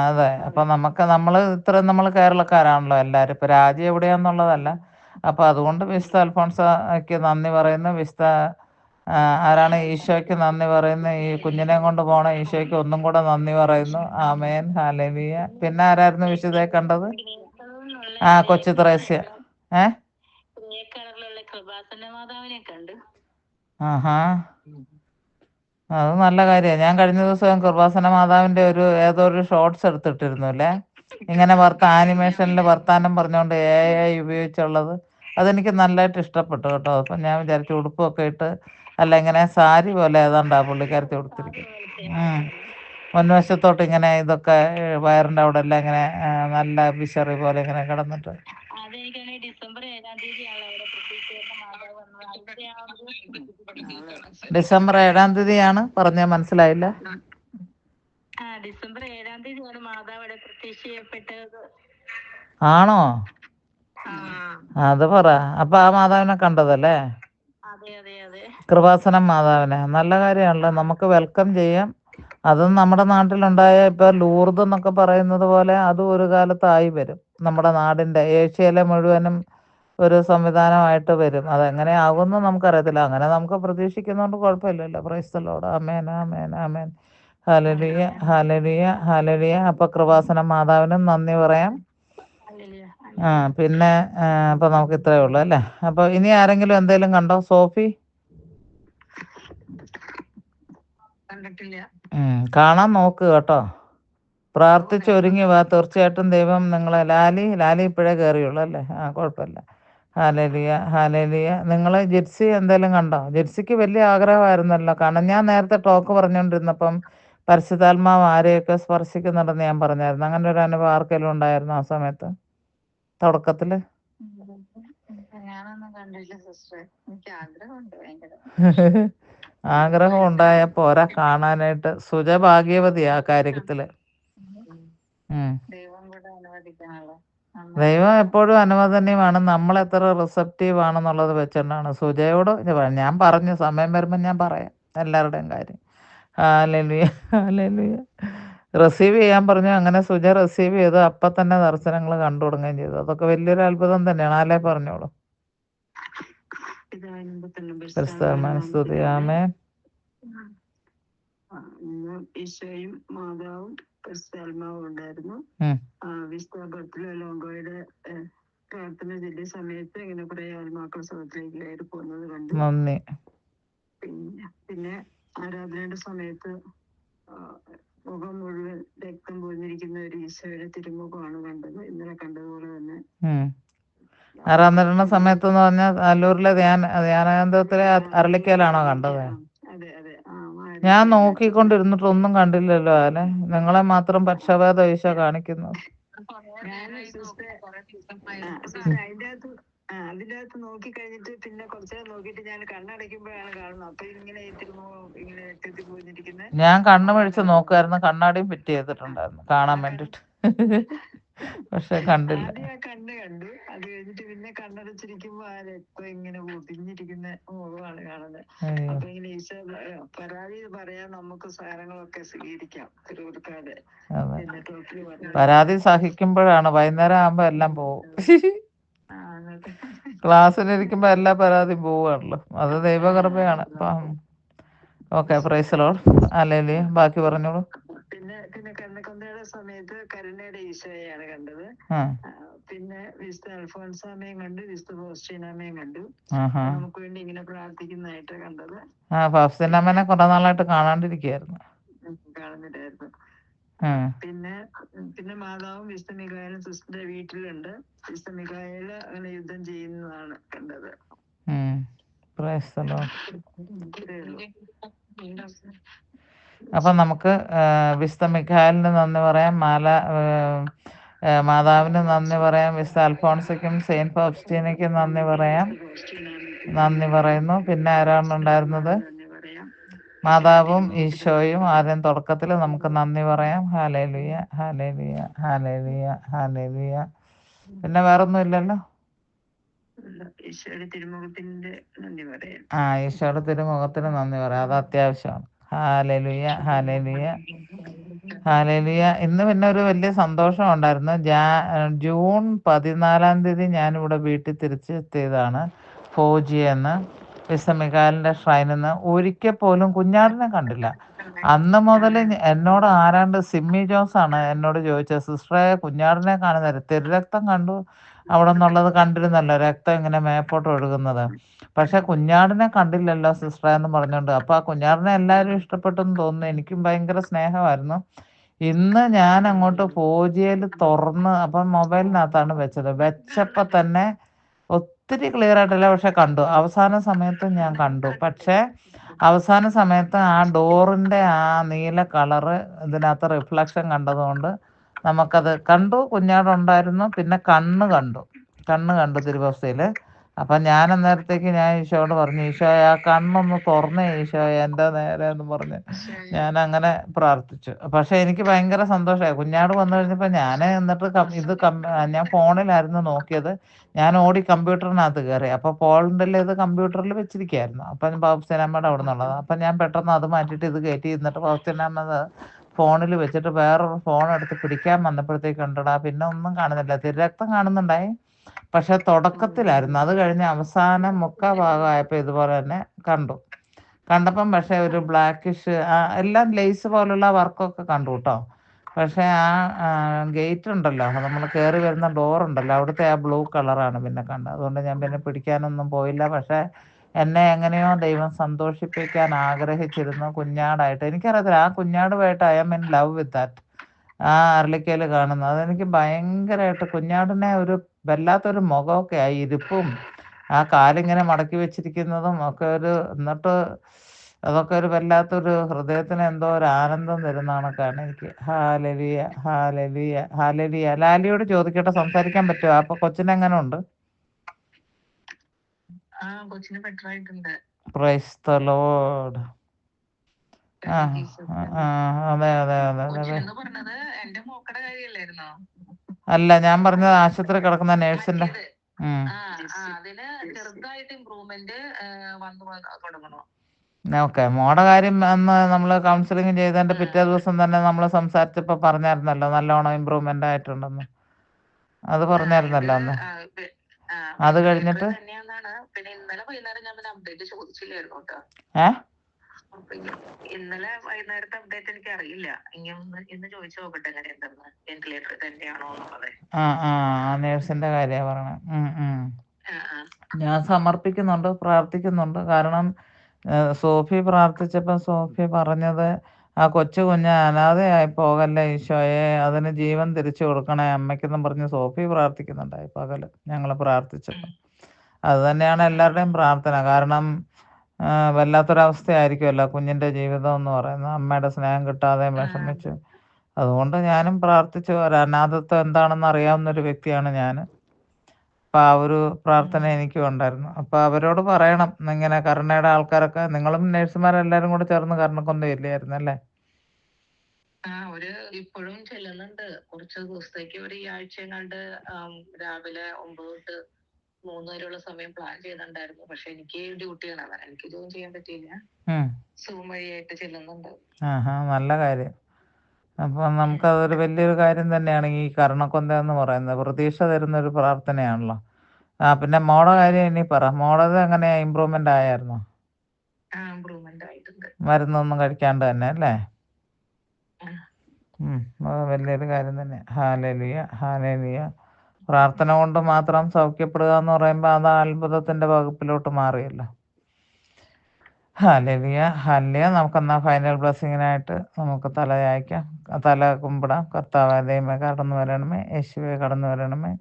അതെ. അപ്പം നമ്മൾ കേരളക്കാരാണല്ലോ എല്ലാവരും. ഇപ്പം രാജ്യം എവിടെയാണെന്നുള്ളതല്ല. അപ്പം അതുകൊണ്ട് വിശുദ്ധ അൽഫോൺസയ്ക്ക് നന്ദി പറയുന്നു. ആരാണ്? ഈശോയ്ക്ക് നന്ദി പറയുന്നു. ഈ കുഞ്ഞിനെ കൊണ്ട് പോണ ഈശോയ്ക്ക് ഒന്നും കൂടെ നന്ദി പറയുന്നു. ആമേൻ, ഹല്ലേലൂയ. പിന്നെ ആരായിരുന്നു വിശുദ്ധയെ കണ്ടത്? കൊച്ചു ത്രേസ്യ. കൃപാസന മാതാവിനെ കണ്ടു. അത് നല്ല കാര്യമാണ്. ഞാൻ കഴിഞ്ഞ ദിവസം കൃപാസന മാതാവിന്റെ ഏതോ ഒരു ഷോർട്സ് എടുത്തിട്ടിരുന്നു അല്ലേ, ഇങ്ങനെ ആനിമേഷനിൽ വർത്താനം പറഞ്ഞുകൊണ്ട് AI ഉപയോഗിച്ചുള്ളത്. അതെനിക്ക് നല്ലതായിട്ട് ഇഷ്ടപ്പെട്ടു കേട്ടോ. അപ്പം ഞാൻ വിചാരിച്ചു ഉടുപ്പൊക്കെ ഇട്ട്, അല്ല ഇങ്ങനെ സാരി പോലെ ഏതാണ്ടാ പുള്ളിക്കാരത്തി കൊടുത്തിരിക്കും. മുൻവശത്തോട്ട് ഇങ്ങനെ ഇതൊക്കെ വയറിൻ്റെ അവിടെ എല്ലാം ഇങ്ങനെ നല്ല വിശറി പോലെ ഇങ്ങനെ കിടന്നിട്ട്. ഡിസംബർ 7-ാം തീയതിയാണ് പറഞ്ഞത്, മനസ്സിലായില്ല. ഡിസംബർ 7-ാം തീയതിയാണ് മാതാവ് അവിടെ പ്രത്യക്ഷപ്പെട്ടത്. ആണോ? അത് പറ. അപ്പൊ ആ മാതാവിനെ കണ്ടതല്ലേ? അതെ അതെ അതെ. കൃപാസനം മാതാവിനെ. നല്ല കാര്യമാണല്ലോ, നമുക്ക് വെൽക്കം ചെയ്യാം. അതും നമ്മുടെ നാട്ടിലുണ്ടായ ഇപ്പൊ ലൂർദ് എന്നൊക്കെ പറയുന്നത് പോലെ അതും ഒരു കാലത്തായി വരും. നമ്മുടെ നാടിന്റെ ഏഷ്യയിലെ മുഴുവനും ഒരു സംവിധാനമായിട്ട് വരും. അതെങ്ങനെ ആകുമെന്ന് നമുക്കറിയത്തില്ല. അങ്ങനെ നമുക്ക് പ്രതീക്ഷിക്കുന്നതുകൊണ്ട് കുഴപ്പമില്ലല്ലോ. Price the lord. ആമേൻ ആമേൻ ആമേൻ. Hallelujah hallelujah hallelujah. അപ്പൊ കൃപാസനം മാതാവിനും നന്ദി പറയാം. പിന്നെ അപ്പൊ നമുക്ക് ഇത്രയേ ഉള്ളൂ അല്ലേ. അപ്പൊ ഇനി ആരെങ്കിലും എന്തെങ്കിലും കണ്ടോ? സോഫി കണ്ടിട്ടില്ല. കാണാൻ നോക്ക് കേട്ടോ. പ്രാർത്ഥിച്ച് ഒരുങ്ങി വാ. തീർച്ചയായിട്ടും ദൈവം നിങ്ങളെ. ലാലി ഇപ്പോഴേ കയറിയുള്ളൂ അല്ലേ? കുഴപ്പമില്ല. Hallelujah hallelujah. നിങ്ങൾ ജിപ്സി എന്തെങ്കിലും കണ്ടോ? ജിപ്സിക്ക് വലിയ ആഗ്രഹമായിരുന്നല്ലോ കാരണം ഞാൻ നേരത്തെ ടോക്ക് പറഞ്ഞുകൊണ്ടിരുന്നപ്പം പരിശുദ്ധാത്മാവ് ആരെയൊക്കെ സ്പർശിക്കുന്നുണ്ടെന്ന് ഞാൻ പറഞ്ഞായിരുന്നു. അങ്ങനെ ഒരു അനുഭവം ആർക്കെങ്കിലും ഉണ്ടായിരുന്നു ആ സമയത്ത് തുടക്കത്തില്? ഞാനൊന്നും കണ്ടില്ല സിസ്റ്റർ. എനിക്ക് ആഗ്രഹമുണ്ട് ഭയങ്കര. ആഗ്രഹം ഉണ്ടായ പോരാ കാണാനായിട്ട്. സുജ ഭാഗ്യവതിയാ ആ കാര്യത്തില്. ദൈവം കൂടെ അനുവദിക്കണല്ലോ. ദൈവം എപ്പോഴും അനുവദനീയമാണ്. നമ്മൾ എത്ര റിസപ്റ്റീവ് ആണെന്നുള്ളത് വെച്ചിട്ടാണ്. സുജയോട് ഞാൻ പറഞ്ഞു, സമയം വരുമ്പോൾ ഞാൻ പറയാം എല്ലാവരുടെയും കാര്യം. Hallelujah hallelujah. റിസീവ് ചെയ്യാൻ പറഞ്ഞു. അങ്ങനെ സുജ റിസീവ് ചെയ്തു. അപ്പം തന്നെ ദർശനങ്ങൾ കണ്ടു തുടങ്ങുകയും ചെയ്തു. അതൊക്കെ വലിയൊരു അത്ഭുതം തന്നെയാണ്. ആലേ പറഞ്ഞോളൂ. സ്തുതി. ആമേൻ. ഈശോയും മാതാവും പരിശുദ്ധാത്മാവും ഉണ്ടായിരുന്നു. വിശുദ്ധ ബർത്തലോലോങ്കോയുടെ പ്രാർത്ഥന ചൊല്ലിയ സമയത്ത് ഇങ്ങനെ കുറെ ആത്മാക്കൾ സുഖത്തിലേക്ക് കയറി പോകുന്നത് കണ്ടു. നന്ദി. പിന്നെ ആരാധനയുടെ സമയത്ത് മുഖം മുഴുവൻ രക്തം പൊതിഞ്ഞിരിക്കുന്ന ഒരു ഈശോയുടെ തിരുമുഖമാണ് കണ്ടത്. ഇന്നലെ കണ്ടതുപോലെ തന്നെ. ആരാധന സമയത്ത് എന്ന് പറഞ്ഞാൽ അല്ലൂരിലെ ധ്യാനകേന്ദ്രത്തിലെ അരളിക്കലാണോ കണ്ടത്? അതെ അതെ. ഞാൻ നോക്കിക്കൊണ്ടിരുന്നിട്ട് ഒന്നും കണ്ടില്ലല്ലോ. അല്ലെ, നിങ്ങളെ മാത്രം പക്ഷപാത ഈശോ കാണിക്കുന്നു. അതിന്റെ അകത്ത് നോക്കി കഴിഞ്ഞിട്ട് പിന്നെ കുറച്ചു നോക്കിയിട്ട് ഞാൻ കണ്ണടയ്ക്കുമ്പോഴാണ് കാണുന്നത്. അപ്പൊ ഇങ്ങനെ ഇങ്ങനെ രക്തത്തിൽ പോയിരിക്കുന്നത്. ഞാൻ കണ്ണു പിടിച്ച് നോക്കുമായിരുന്നു. കണ്ണാടിയും ഫിറ്റ് ചെയ്തിട്ടുണ്ടായിരുന്നു കാണാൻ വേണ്ടിട്ട്. പക്ഷെ കണ്ടില്ല. കണ്ടു. അത് കഴിഞ്ഞിട്ട് പിന്നെ കണ്ണടച്ചിരിക്കുമ്പോ ആ രക്തം ഇങ്ങനെ പൊതിഞ്ഞിരിക്കുന്ന മുഖമാണ് കാണുന്നത്. അപ്പൊ ഇങ്ങനെ ഈശോ പരാതി പറയാൻ നമുക്ക് സാധനങ്ങളൊക്കെ സ്വീകരിക്കാം തിരുവോടുക്കാതെ. പരാതി സഹിക്കുമ്പോഴാണ്, വൈകുന്നേരം ആകുമ്പോ എല്ലാം പോകും. ക്ലാസ്സിലിരിക്കുമ്പോ എല്ലാ പരാതി പോവാണല്ലോ. അത് ദൈവകൃപയാണ്. Okay, praise the lord. Hallelujah. ബാക്കി പറഞ്ഞോളൂ. പിന്നെ കരുണക്കൊന്തയുടെ സമയത്ത് കരുണയുടെ ഈശോയെയാണ് കണ്ടത്. പിന്നെ വിശുദ്ധ അൽഫോൻസാമയും കണ്ടു, വിശുദ്ധ ഫൗസ്റ്റീനാമയും കണ്ടു. നമുക്ക് വേണ്ടി ഇങ്ങനെ പ്രാർത്ഥിക്കുന്നതായിട്ട് കണ്ടത്. ഫൗസ്റ്റീനാമനെ കുറെ നാളായിട്ട് കാണാണ്ടിരിക്കുകയായിരുന്നു. കാണുന്നില്ലായിരുന്നു. പിന്നെ മാതാവും വിശുദ്ധ മിഖായേലും സിസ്റ്ററിന്റെ വീട്ടിലുണ്ട്. വിശുദ്ധ മിഖായേല് അങ്ങനെ യുദ്ധം ചെയ്യുന്നതാണ് കണ്ടത്. Price the Lord. അപ്പൊ നമുക്ക് വിശുദ്ധ മിഖായേലിന് നന്ദി പറയാം. മാതാവിന് നന്ദി പറയാം. വിശുദ്ധ അൽഫോൺസയ്ക്കും സെയിന്റ് ഫൗസ്റ്റീനയ്ക്കും നന്ദി പറയാം. നന്ദി പറയുന്നു. പിന്നെ ആരാണ് ഉണ്ടായിരുന്നത്? മാതാവും ഈശോയും. ആദ്യം തുടക്കത്തിൽ നമുക്ക് നന്ദി പറയാം. Hallelujah hallelujah hallelujah hallelujah. പിന്നെ വേറൊന്നും ഇല്ലല്ലോ. ഈശോയുടെ തിരുമുഖത്തിന് നന്ദി പറയാം. അത് അത്യാവശ്യമാണ്. Hallelujah hallelujah hallelujah. ഇന്ന് പിന്നെ ഒരു വലിയ സന്തോഷം ഉണ്ടായിരുന്നു. ജൂൺ 14-ാം തീയതി ഞാനിവിടെ വീട്ടിൽ തിരിച്ചെത്തിയതാണ് ഫോജിയെന്ന്. വിശുദ്ധ മിഖായേലിന്റെ ഷ്രൈനിൽ നിന്ന്. ഒരിക്കൽ പോലും കുഞ്ഞാടിനെ കണ്ടില്ല. അന്ന് മുതൽ എന്നോട് ആരാണ്ട് സിമ്മി ജോസ് ആണ് എന്നോട് ചോദിച്ചത്, സിസ്റ്ററെ കുഞ്ഞാടിനെ കാണുന്നില്ല, തിരുരക്തം കണ്ടു അവിടെ നിന്നുള്ളത് കണ്ടിരുന്നല്ലോ, രക്തം ഇങ്ങനെ മേപ്പോട്ട് ഒഴുകുന്നത്, പക്ഷെ കുഞ്ഞാടിനെ കണ്ടില്ലല്ലോ സിസ്റ്ററെ എന്ന് പറഞ്ഞുകൊണ്ട്. അപ്പോൾ ആ കുഞ്ഞാടിനെ എല്ലാവരും ഇഷ്ടപ്പെട്ടെന്ന് തോന്നുന്നു, എനിക്കും ഭയങ്കര സ്നേഹമായിരുന്നു. ഇന്ന് ഞാൻ അങ്ങോട്ട് ഫോജിയിൽ തുറന്ന്, അപ്പം മൊബൈലിനകത്താണ് വെച്ചത്, വെച്ചപ്പോൾ തന്നെ ഒത്തിരി ക്ലിയർ ആയിട്ടില്ല, പക്ഷെ കണ്ടു. അവസാന സമയത്ത് ഞാൻ കണ്ടു, പക്ഷേ അവസാന സമയത്ത് ആ ഡോറിൻ്റെ ആ നീല കളറ് ഇതിനകത്ത് റിഫ്ലക്ഷൻ കണ്ടതുകൊണ്ട് നമുക്കത് കണ്ടു, കുഞ്ഞാടുണ്ടായിരുന്നു. പിന്നെ കണ്ണ് കണ്ടു തിരുവസ്ഥയിൽ. അപ്പം ഞാൻ അന്നേരത്തേക്ക് ഞാൻ ഈശോയോട് പറഞ്ഞു, ഈശോയെ ആ കണ്ണൊന്ന് തുറന്നേ ഈശോയെ എൻ്റെ നേരെ എന്ന് പറഞ്ഞ് ഞാൻ അങ്ങനെ പ്രാർത്ഥിച്ചു. പക്ഷേ എനിക്ക് ഭയങ്കര സന്തോഷമായി. കുഞ്ഞാട് വന്നു കഴിഞ്ഞപ്പോൾ ഞാൻ എന്നിട്ട് ഞാൻ ഫോണിലായിരുന്നു നോക്കിയത്, ഞാൻ ഓടി കമ്പ്യൂട്ടറിനകത്ത് കയറി. അപ്പോൾ പോളിൻ്റെ ഇത് കമ്പ്യൂട്ടറിൽ വെച്ചിരിക്കുകയായിരുന്നു, അപ്പം പൗസ്തീനമ്മയുടെ അവിടെ നിന്നുള്ളത്. അപ്പം ഞാൻ പെട്ടെന്ന് അത് മാറ്റിയിട്ട് ഇത് കയറ്റി, എന്നിട്ട് പൗസ്തീനമ്മ ഫോണിൽ വെച്ചിട്ട് വേറൊരു ഫോൺ എടുത്ത് പിടിക്കാൻ വന്നപ്പോഴത്തേക്ക് ഉണ്ടടാ പിന്നെ ഒന്നും കാണുന്നില്ല, തിരുരക്തം കാണുന്നുണ്ടായി, പക്ഷെ തുടക്കത്തിലായിരുന്നു. അത് കഴിഞ്ഞ് അവസാനം മുക്കാ ഭാഗമായപ്പോൾ ഇതുപോലെ തന്നെ കണ്ടപ്പം പക്ഷേ ഒരു ബ്ലാക്കിഷ് എല്ലാം ലേസ് പോലുള്ള വർക്കൊക്കെ കണ്ടു കേട്ടോ. പക്ഷേ ആ ഗേറ്റ് ഉണ്ടല്ലോ, നമ്മൾ കയറി വരുന്ന ഡോറുണ്ടല്ലോ, അവിടുത്തെ ആ ബ്ലൂ കളറാണ് പിന്നെ കണ്ടത്. അതുകൊണ്ട് ഞാൻ പിന്നെ പിടിക്കാനൊന്നും പോയില്ല. പക്ഷേ എന്നെ എങ്ങനെയോ ദൈവം സന്തോഷിപ്പിക്കാൻ ആഗ്രഹിച്ചിരുന്നു കുഞ്ഞാടായിട്ട്. എനിക്കറിയത്തില്ല, ആ കുഞ്ഞാടുമായിട്ട് I am in love with that. ആ അരളിക്കയിൽ കാണുന്നത് അതെനിക്ക് ഭയങ്കരമായിട്ട്, കുഞ്ഞാടിനെ ഒരു വല്ലാത്തൊരു മുഖമൊക്കെ ആ ഇരിപ്പും ആ കാലിങ്ങനെ മടക്കി വെച്ചിരിക്കുന്നതും ഒക്കെ എന്നിട്ട് അതൊക്കെ ഒരു വല്ലാത്തൊരു ഹൃദയത്തിന് എന്തോ ഒരു ആനന്ദം തരുന്ന കണക്കാണ് എനിക്ക്. ഹാലലിയ ഹാലലിയ ഹാലലിയ. ലാലിയോട് ചോദിക്കട്ടെ, സംസാരിക്കാൻ പറ്റുമോ? അപ്പൊ കൊച്ചിനെങ്ങനെ ഉണ്ട്? കൊച്ചിന് ബെറ്റർ ആയിട്ടുണ്ട്. Praise the Lord. അതെ അതെ അതെ അതെ. അല്ല, ഞാൻ പറഞ്ഞത് ആശുപത്രി കിടക്കുന്ന നേഴ്സിന്റെ. ഓക്കെ, മോടെ കാര്യം അന്ന് നമ്മൾ കൗൺസിലിംഗ് ചെയ്തതിന്റെ പിറ്റേ ദിവസം തന്നെ നമ്മൾ സംസാരിച്ചപ്പോൾ പറഞ്ഞായിരുന്നല്ലോ നല്ലോണം ഇമ്പ്രൂവ്മെന്റ് ആയിട്ടുണ്ടെന്ന്. അത് പറഞ്ഞായിരുന്നല്ലോ അന്ന്. അത് കഴിഞ്ഞിട്ട് ഇന്നലെ വൈകുന്നേരത്തെ അപ്ഡേറ്റ് എനിക്ക് അറിയില്ല. ഇന്ന് ചോദിച്ചു നോക്കട്ടെ എങ്ങനെയുണ്ടെന്ന്, വെന്റിലേറ്റർ തന്നെയാണോ എന്നുള്ളത്. നേഴ്സിന്റെ കാര്യമാണ് പറയണേ. ഞാൻ സമർപ്പിക്കുന്നുണ്ട്, പ്രാർത്ഥിക്കുന്നുണ്ട്. കാരണം സോഫി പ്രാർത്ഥിച്ചപ്പോൾ സോഫി പറഞ്ഞത്, ആ കൊച്ചു കുഞ്ഞ് അനാഥയായി പോകല്ലേ ഈശോയെ, അതിന് ജീവൻ തിരിച്ചു കൊടുക്കണേ അമ്മയ്ക്കെന്നും പറഞ്ഞ് സോഫി പ്രാർത്ഥിക്കുന്നുണ്ടായി പകല് ഞങ്ങൾ പ്രാർത്ഥിച്ചപ്പോൾ. അത് തന്നെയാണ് എല്ലാവരുടെയും പ്രാർത്ഥന. കാരണം വല്ലാത്തൊരവസ്ഥയായിരിക്കുമല്ലോ കുഞ്ഞിൻ്റെ ജീവിതം എന്ന് പറയുന്നത്, അമ്മയുടെ സ്നേഹം കിട്ടാതെ വിഷമിച്ച്. അതുകൊണ്ട് ഞാനും പ്രാർത്ഥിച്ചു. ഒരു അനാഥത്വം എന്താണെന്ന് അറിയാവുന്നൊരു വ്യക്തിയാണ് ഞാൻ. അപ്പം ആ ഒരു പ്രാർത്ഥന എനിക്കും ഉണ്ടായിരുന്നു. അപ്പോൾ അവരോട് പറയണം, ഇങ്ങനെ കരുണയുടെ ആൾക്കാരൊക്കെ, നിങ്ങളും നേഴ്സുമാരെല്ലാവരും കൂടെ ചേർന്ന് കരുണക്കൊന്ത ഇല്ലായിരുന്നു അല്ലേ? ഇപ്പോഴും ചെല്ലുന്നുണ്ട്. കുറച്ച് ദിവസത്തേക്ക് ഒരു ഈ ആഴ്ച കണ്ട് രാവിലെ 9 തൊട്ട് 3 വരെയുള്ള സമയം പ്ലാൻ ചെയ്തിട്ടുണ്ടായിരുന്നു. പക്ഷെ എനിക്ക് ഡ്യൂട്ടിയാണ്, എനിക്ക് ജോയിൻ ചെയ്യാൻ പറ്റിയില്ല. സൂം വഴിയായിട്ട് ചെല്ലുന്നുണ്ട്. നല്ല കാര്യം. അപ്പം നമുക്കതൊരു വലിയൊരു കാര്യം തന്നെയാണ് ഈ കരുണക്കൊന്ത എന്ന് പറയുന്നത്. പ്രതീക്ഷ തരുന്നൊരു പ്രാർത്ഥനയാണല്ലോ. പിന്നെ മോടെ കാര്യം ഇനി പറ. മോടത് എങ്ങനെയാ, ഇമ്പ്രൂവ്മെന്റ് ആയായിരുന്നോ? മരുന്നൊന്നും കഴിക്കാണ്ട് തന്നെ അല്ലേ? അത് വലിയൊരു കാര്യം തന്നെ. Hallelujah hallelujah. പ്രാർത്ഥന കൊണ്ട് മാത്രം സൗഖ്യപ്പെടുക എന്ന് പറയുമ്പോൾ അത് അത്ഭുതത്തിന്റെ വകുപ്പിലോട്ട് മാറിയല്ലോ. Hallelujah hallelujah. നമുക്കെന്നാ ഫൈനൽ ബ്ലെസ്സിങ്ങിനായിട്ട് നമുക്ക് തല കുമ്പിടാം. കർത്താവായ ദൈവമേ കടന്നു വരണമേ, യേശുവേ കടന്നു വരണമേ.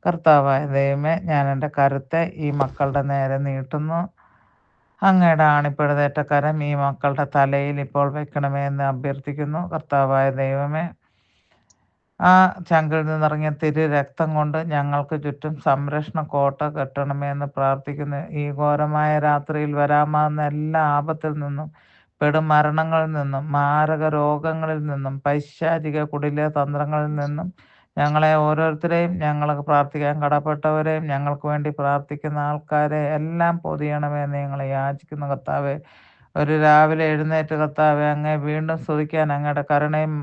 കർത്താവായ ദൈവമേ, ഞാൻ എൻ്റെ കരുത്തെ ഈ മക്കളുടെ നേരെ നീട്ടുന്നു. അങ്ങയുടെ ആണിപ്പഴുതേറ്റ കരം ഈ മക്കളുടെ തലയിൽ ഇപ്പോൾ വെക്കണമേ എന്ന് അഭ്യർത്ഥിക്കുന്നു. കർത്താവായ ദൈവമേ, ആ ചങ്കിൽ നിന്നിറങ്ങിയ രക്തം കൊണ്ട് ഞങ്ങൾക്ക് ചുറ്റും സംരക്ഷണ കോട്ട കെട്ടണമേ എന്ന് പ്രാർത്ഥിക്കുന്നു. ഈ ഘോരമായ രാത്രിയിൽ വരാമാവുന്ന എല്ലാ ആപത്തിൽ നിന്നും, പെടുമരണങ്ങളിൽ നിന്നും, മാരക രോഗങ്ങളിൽ നിന്നും, പൈശാചിക കുടില തന്ത്രങ്ങളിൽ നിന്നും ഞങ്ങളെ ഓരോരുത്തരെയും, ഞങ്ങൾക്ക് പ്രാർത്ഥിക്കാൻ കടപ്പെട്ടവരെയും, ഞങ്ങൾക്ക് വേണ്ടി പ്രാർത്ഥിക്കുന്ന ആൾക്കാരെ എല്ലാം പൊതിയണമേ എന്ന് ഞങ്ങൾ യാചിക്കുന്നു. കർത്താവെ, ഒരു രാവിലെ എഴുന്നേറ്റ് കർത്താവെ അങ്ങേ വീണ്ടും സ്തുതിക്കാൻ, അങ്ങയുടെ കരുണയും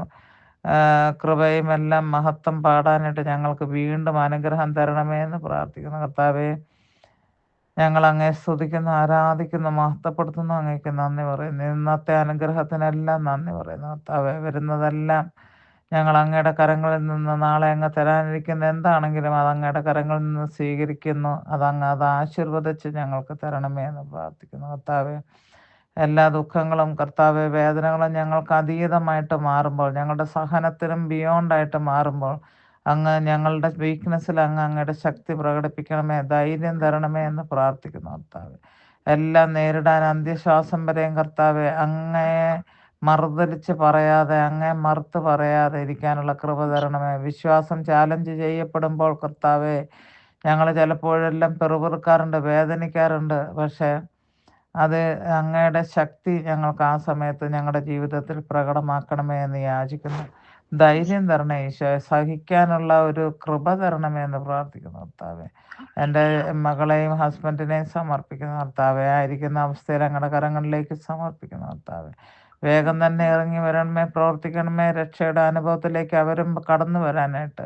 കൃപയും എല്ലാം മഹത്വം പാടാനായിട്ട് ഞങ്ങൾക്ക് വീണ്ടും അനുഗ്രഹം തരണമേ എന്ന് പ്രാർത്ഥിക്കുന്നു. കർത്താവെ, ഞങ്ങൾ അങ്ങേ സ്തുതിക്കുന്നു, ആരാധിക്കുന്നു, മഹത്വപ്പെടുത്തുന്നു. അങ്ങേക്ക് നന്ദി പറയുന്നു. ഇന്നത്തെ അനുഗ്രഹത്തിനെല്ലാം നന്ദി പറയുന്നു. കർത്താവേ, വരുന്നതെല്ലാം ഞങ്ങൾ അങ്ങയുടെ കരങ്ങളിൽ നിന്ന് നാളെ അങ്ങ് തരാനിരിക്കുന്ന എന്താണെങ്കിലും അത് അങ്ങയുടെ കരങ്ങളിൽ നിന്ന് സ്വീകരിക്കുന്നു. അത് ആശീർവദിച്ച് ഞങ്ങൾക്ക് തരണമേ എന്ന് പ്രാർത്ഥിക്കുന്നു. കർത്താവേ, എല്ലാ ദുഃഖങ്ങളും കർത്താവെ വേദനകളും ഞങ്ങൾക്ക് അതീതമായിട്ട് മാറുമ്പോൾ, ഞങ്ങളുടെ സഹനത്തിനും ബിയോണ്ടായിട്ട് മാറുമ്പോൾ, അങ്ങ് ഞങ്ങളുടെ വീക്ക്നെസ്സിൽ അങ്ങയുടെ ശക്തി പ്രകടിപ്പിക്കണമേ, ധൈര്യം തരണമേ എന്ന് പ്രാർത്ഥിക്കുന്നു. കർത്താവ്, എല്ലാം നേരിടാൻ അന്ത്യശ്വാസം വരെയും കർത്താവെ അങ്ങയെ മറുതലിച്ച് പറയാതെ, അങ്ങയെ മറുത്ത് പറയാതെ ഇരിക്കാനുള്ള കൃപ തരണമേ. വിശ്വാസം ചാലഞ്ച് ചെയ്യപ്പെടുമ്പോൾ കർത്താവെ, ഞങ്ങൾ ചിലപ്പോഴെല്ലാം പെറുപിറുക്കാറുണ്ട്, വേദനിക്കാറുണ്ട്. പക്ഷേ അത് അങ്ങയുടെ ശക്തി ഞങ്ങൾക്ക് ആ സമയത്ത് ഞങ്ങളുടെ ജീവിതത്തിൽ പ്രകടമാക്കണമേ എന്ന് യാചിക്കുന്നു. ധൈര്യം തരണേ ഈശോയെ, സഹിക്കാനുള്ള ഒരു കൃപ തരണമേ എന്ന് പ്രാർത്ഥിക്കുന്നു. കർത്താവെ, എൻ്റെ മകളെയും ഹസ്ബൻഡിനെയും സമർപ്പിക്കുന്നു. കർത്താവെ, ആയിരിക്കുന്ന അവസ്ഥയിൽ അങ്ങയുടെ കരങ്ങളിലേക്ക് സമർപ്പിക്കുന്നു. കർത്താവെ, വേഗം തന്നെ ഇറങ്ങി വരണമേ, പ്രവർത്തിക്കണമേ, രക്ഷയുടെ അനുഭവത്തിലേക്ക് അവരും കടന്നു വരാനായിട്ട്.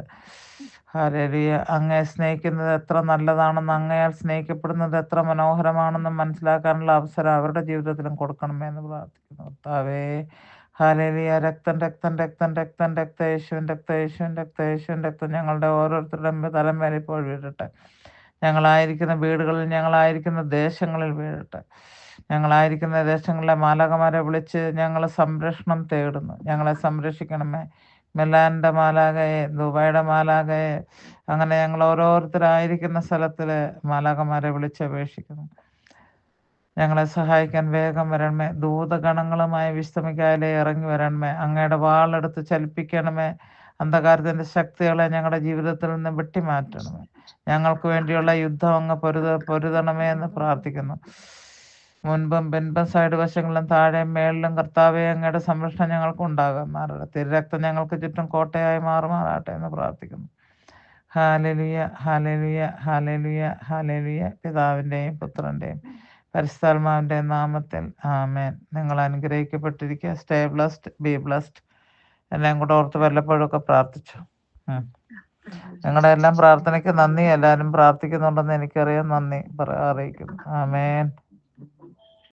ഹല്ലേലൂയ. അങ്ങയെ സ്നേഹിക്കുന്നത് എത്ര നല്ലതാണെന്ന്, അങ്ങയാൽ സ്നേഹിക്കപ്പെടുന്നത് എത്ര മനോഹരമാണെന്ന് മനസ്സിലാക്കാനുള്ള അവസരം അവരുടെ ജീവിതത്തിലും കൊടുക്കണമേ എന്ന് പ്രാർത്ഥിക്കുന്നു. കർത്താവേ, ഹല്ലേലൂയ. രക്തം രക്തം രക്തം രക്തം രക്തം യേശുവിൻ രക്തം യേശുവിൻ രക്തം യേശുവിൻ രക്തം ഞങ്ങളുടെ ഓരോരുത്തരുടെയും തലമേൽ ഇപ്പോൾ വീഴട്ടെ. ഞങ്ങളായിരിക്കുന്ന വീടുകളിൽ, ഞങ്ങളായിരിക്കുന്ന ദേശങ്ങളിൽ വീഴട്ടെ. ഞങ്ങളായിരിക്കുന്ന ദേശങ്ങളിലെ മാലാഖമാരെ വിളിച്ച് ഞങ്ങൾ സംരക്ഷണം തേടുന്നു. ഞങ്ങളെ സംരക്ഷിക്കണമേ. മിലാൻ്റെ മാലാഖയെ, ദുബായിയുടെ മാലാഖയെ, അങ്ങനെ ഞങ്ങൾ ഓരോരുത്തരായിരിക്കുന്ന സ്ഥലത്തിൽ മാലാഖമാരെ വിളിച്ചപേക്ഷിക്കുന്നു. ഞങ്ങളെ സഹായിക്കാൻ വേഗം വരണമേ. ദൂതഗണങ്ങളുമായി വിശ്രമിക്കാതെ ഇറങ്ങി വരണമേ. അങ്ങയുടെ വാളെടുത്ത് ചലിപ്പിക്കണമേ. അന്ധകാരത്തിൻ്റെ ശക്തികളെ ഞങ്ങളുടെ ജീവിതത്തിൽ നിന്ന് വെട്ടിമാറ്റണമേ. ഞങ്ങൾക്ക് വേണ്ടിയുള്ള യുദ്ധം അങ്ങ് പൊരുതണമേ എന്ന് പ്രാർത്ഥിക്കുന്നു. മുൻപും പിൻപും സൈഡ് വശങ്ങളിലും താഴെയും മേളിലും കർത്താവെ, അങ്ങയുടെ സംരക്ഷണം ഞങ്ങൾക്ക് ഉണ്ടാകാൻ മാറട്ടെ. തിരുരക്തം ഞങ്ങൾക്ക് ചുറ്റും കോട്ടയായി മാറുമാറാട്ടെ എന്ന് പ്രാർത്ഥിക്കുന്നു. Hallelujah, hallelujah, hallelujah, hallelujah. പിതാവിൻ്റെയും പുത്രൻ്റെയും പരിശുദ്ധാത്മാവിൻ്റെയും നാമത്തിൽ ആമേൻ. നിങ്ങൾ അനുഗ്രഹിക്കപ്പെട്ടിരിക്കുക. Stay blessed, be blessed. എല്ലാം കൂടെ ഓർത്ത് വല്ലപ്പോഴൊക്കെ പ്രാർത്ഥിച്ചു. നിങ്ങളുടെ എല്ലാം പ്രാർത്ഥനയ്ക്ക് നന്ദി. എല്ലാവരും പ്രാർത്ഥിക്കുന്നുണ്ടെന്ന് എനിക്കറിയാം. നന്ദി അറിയിക്കുന്നു. ആമേൻ.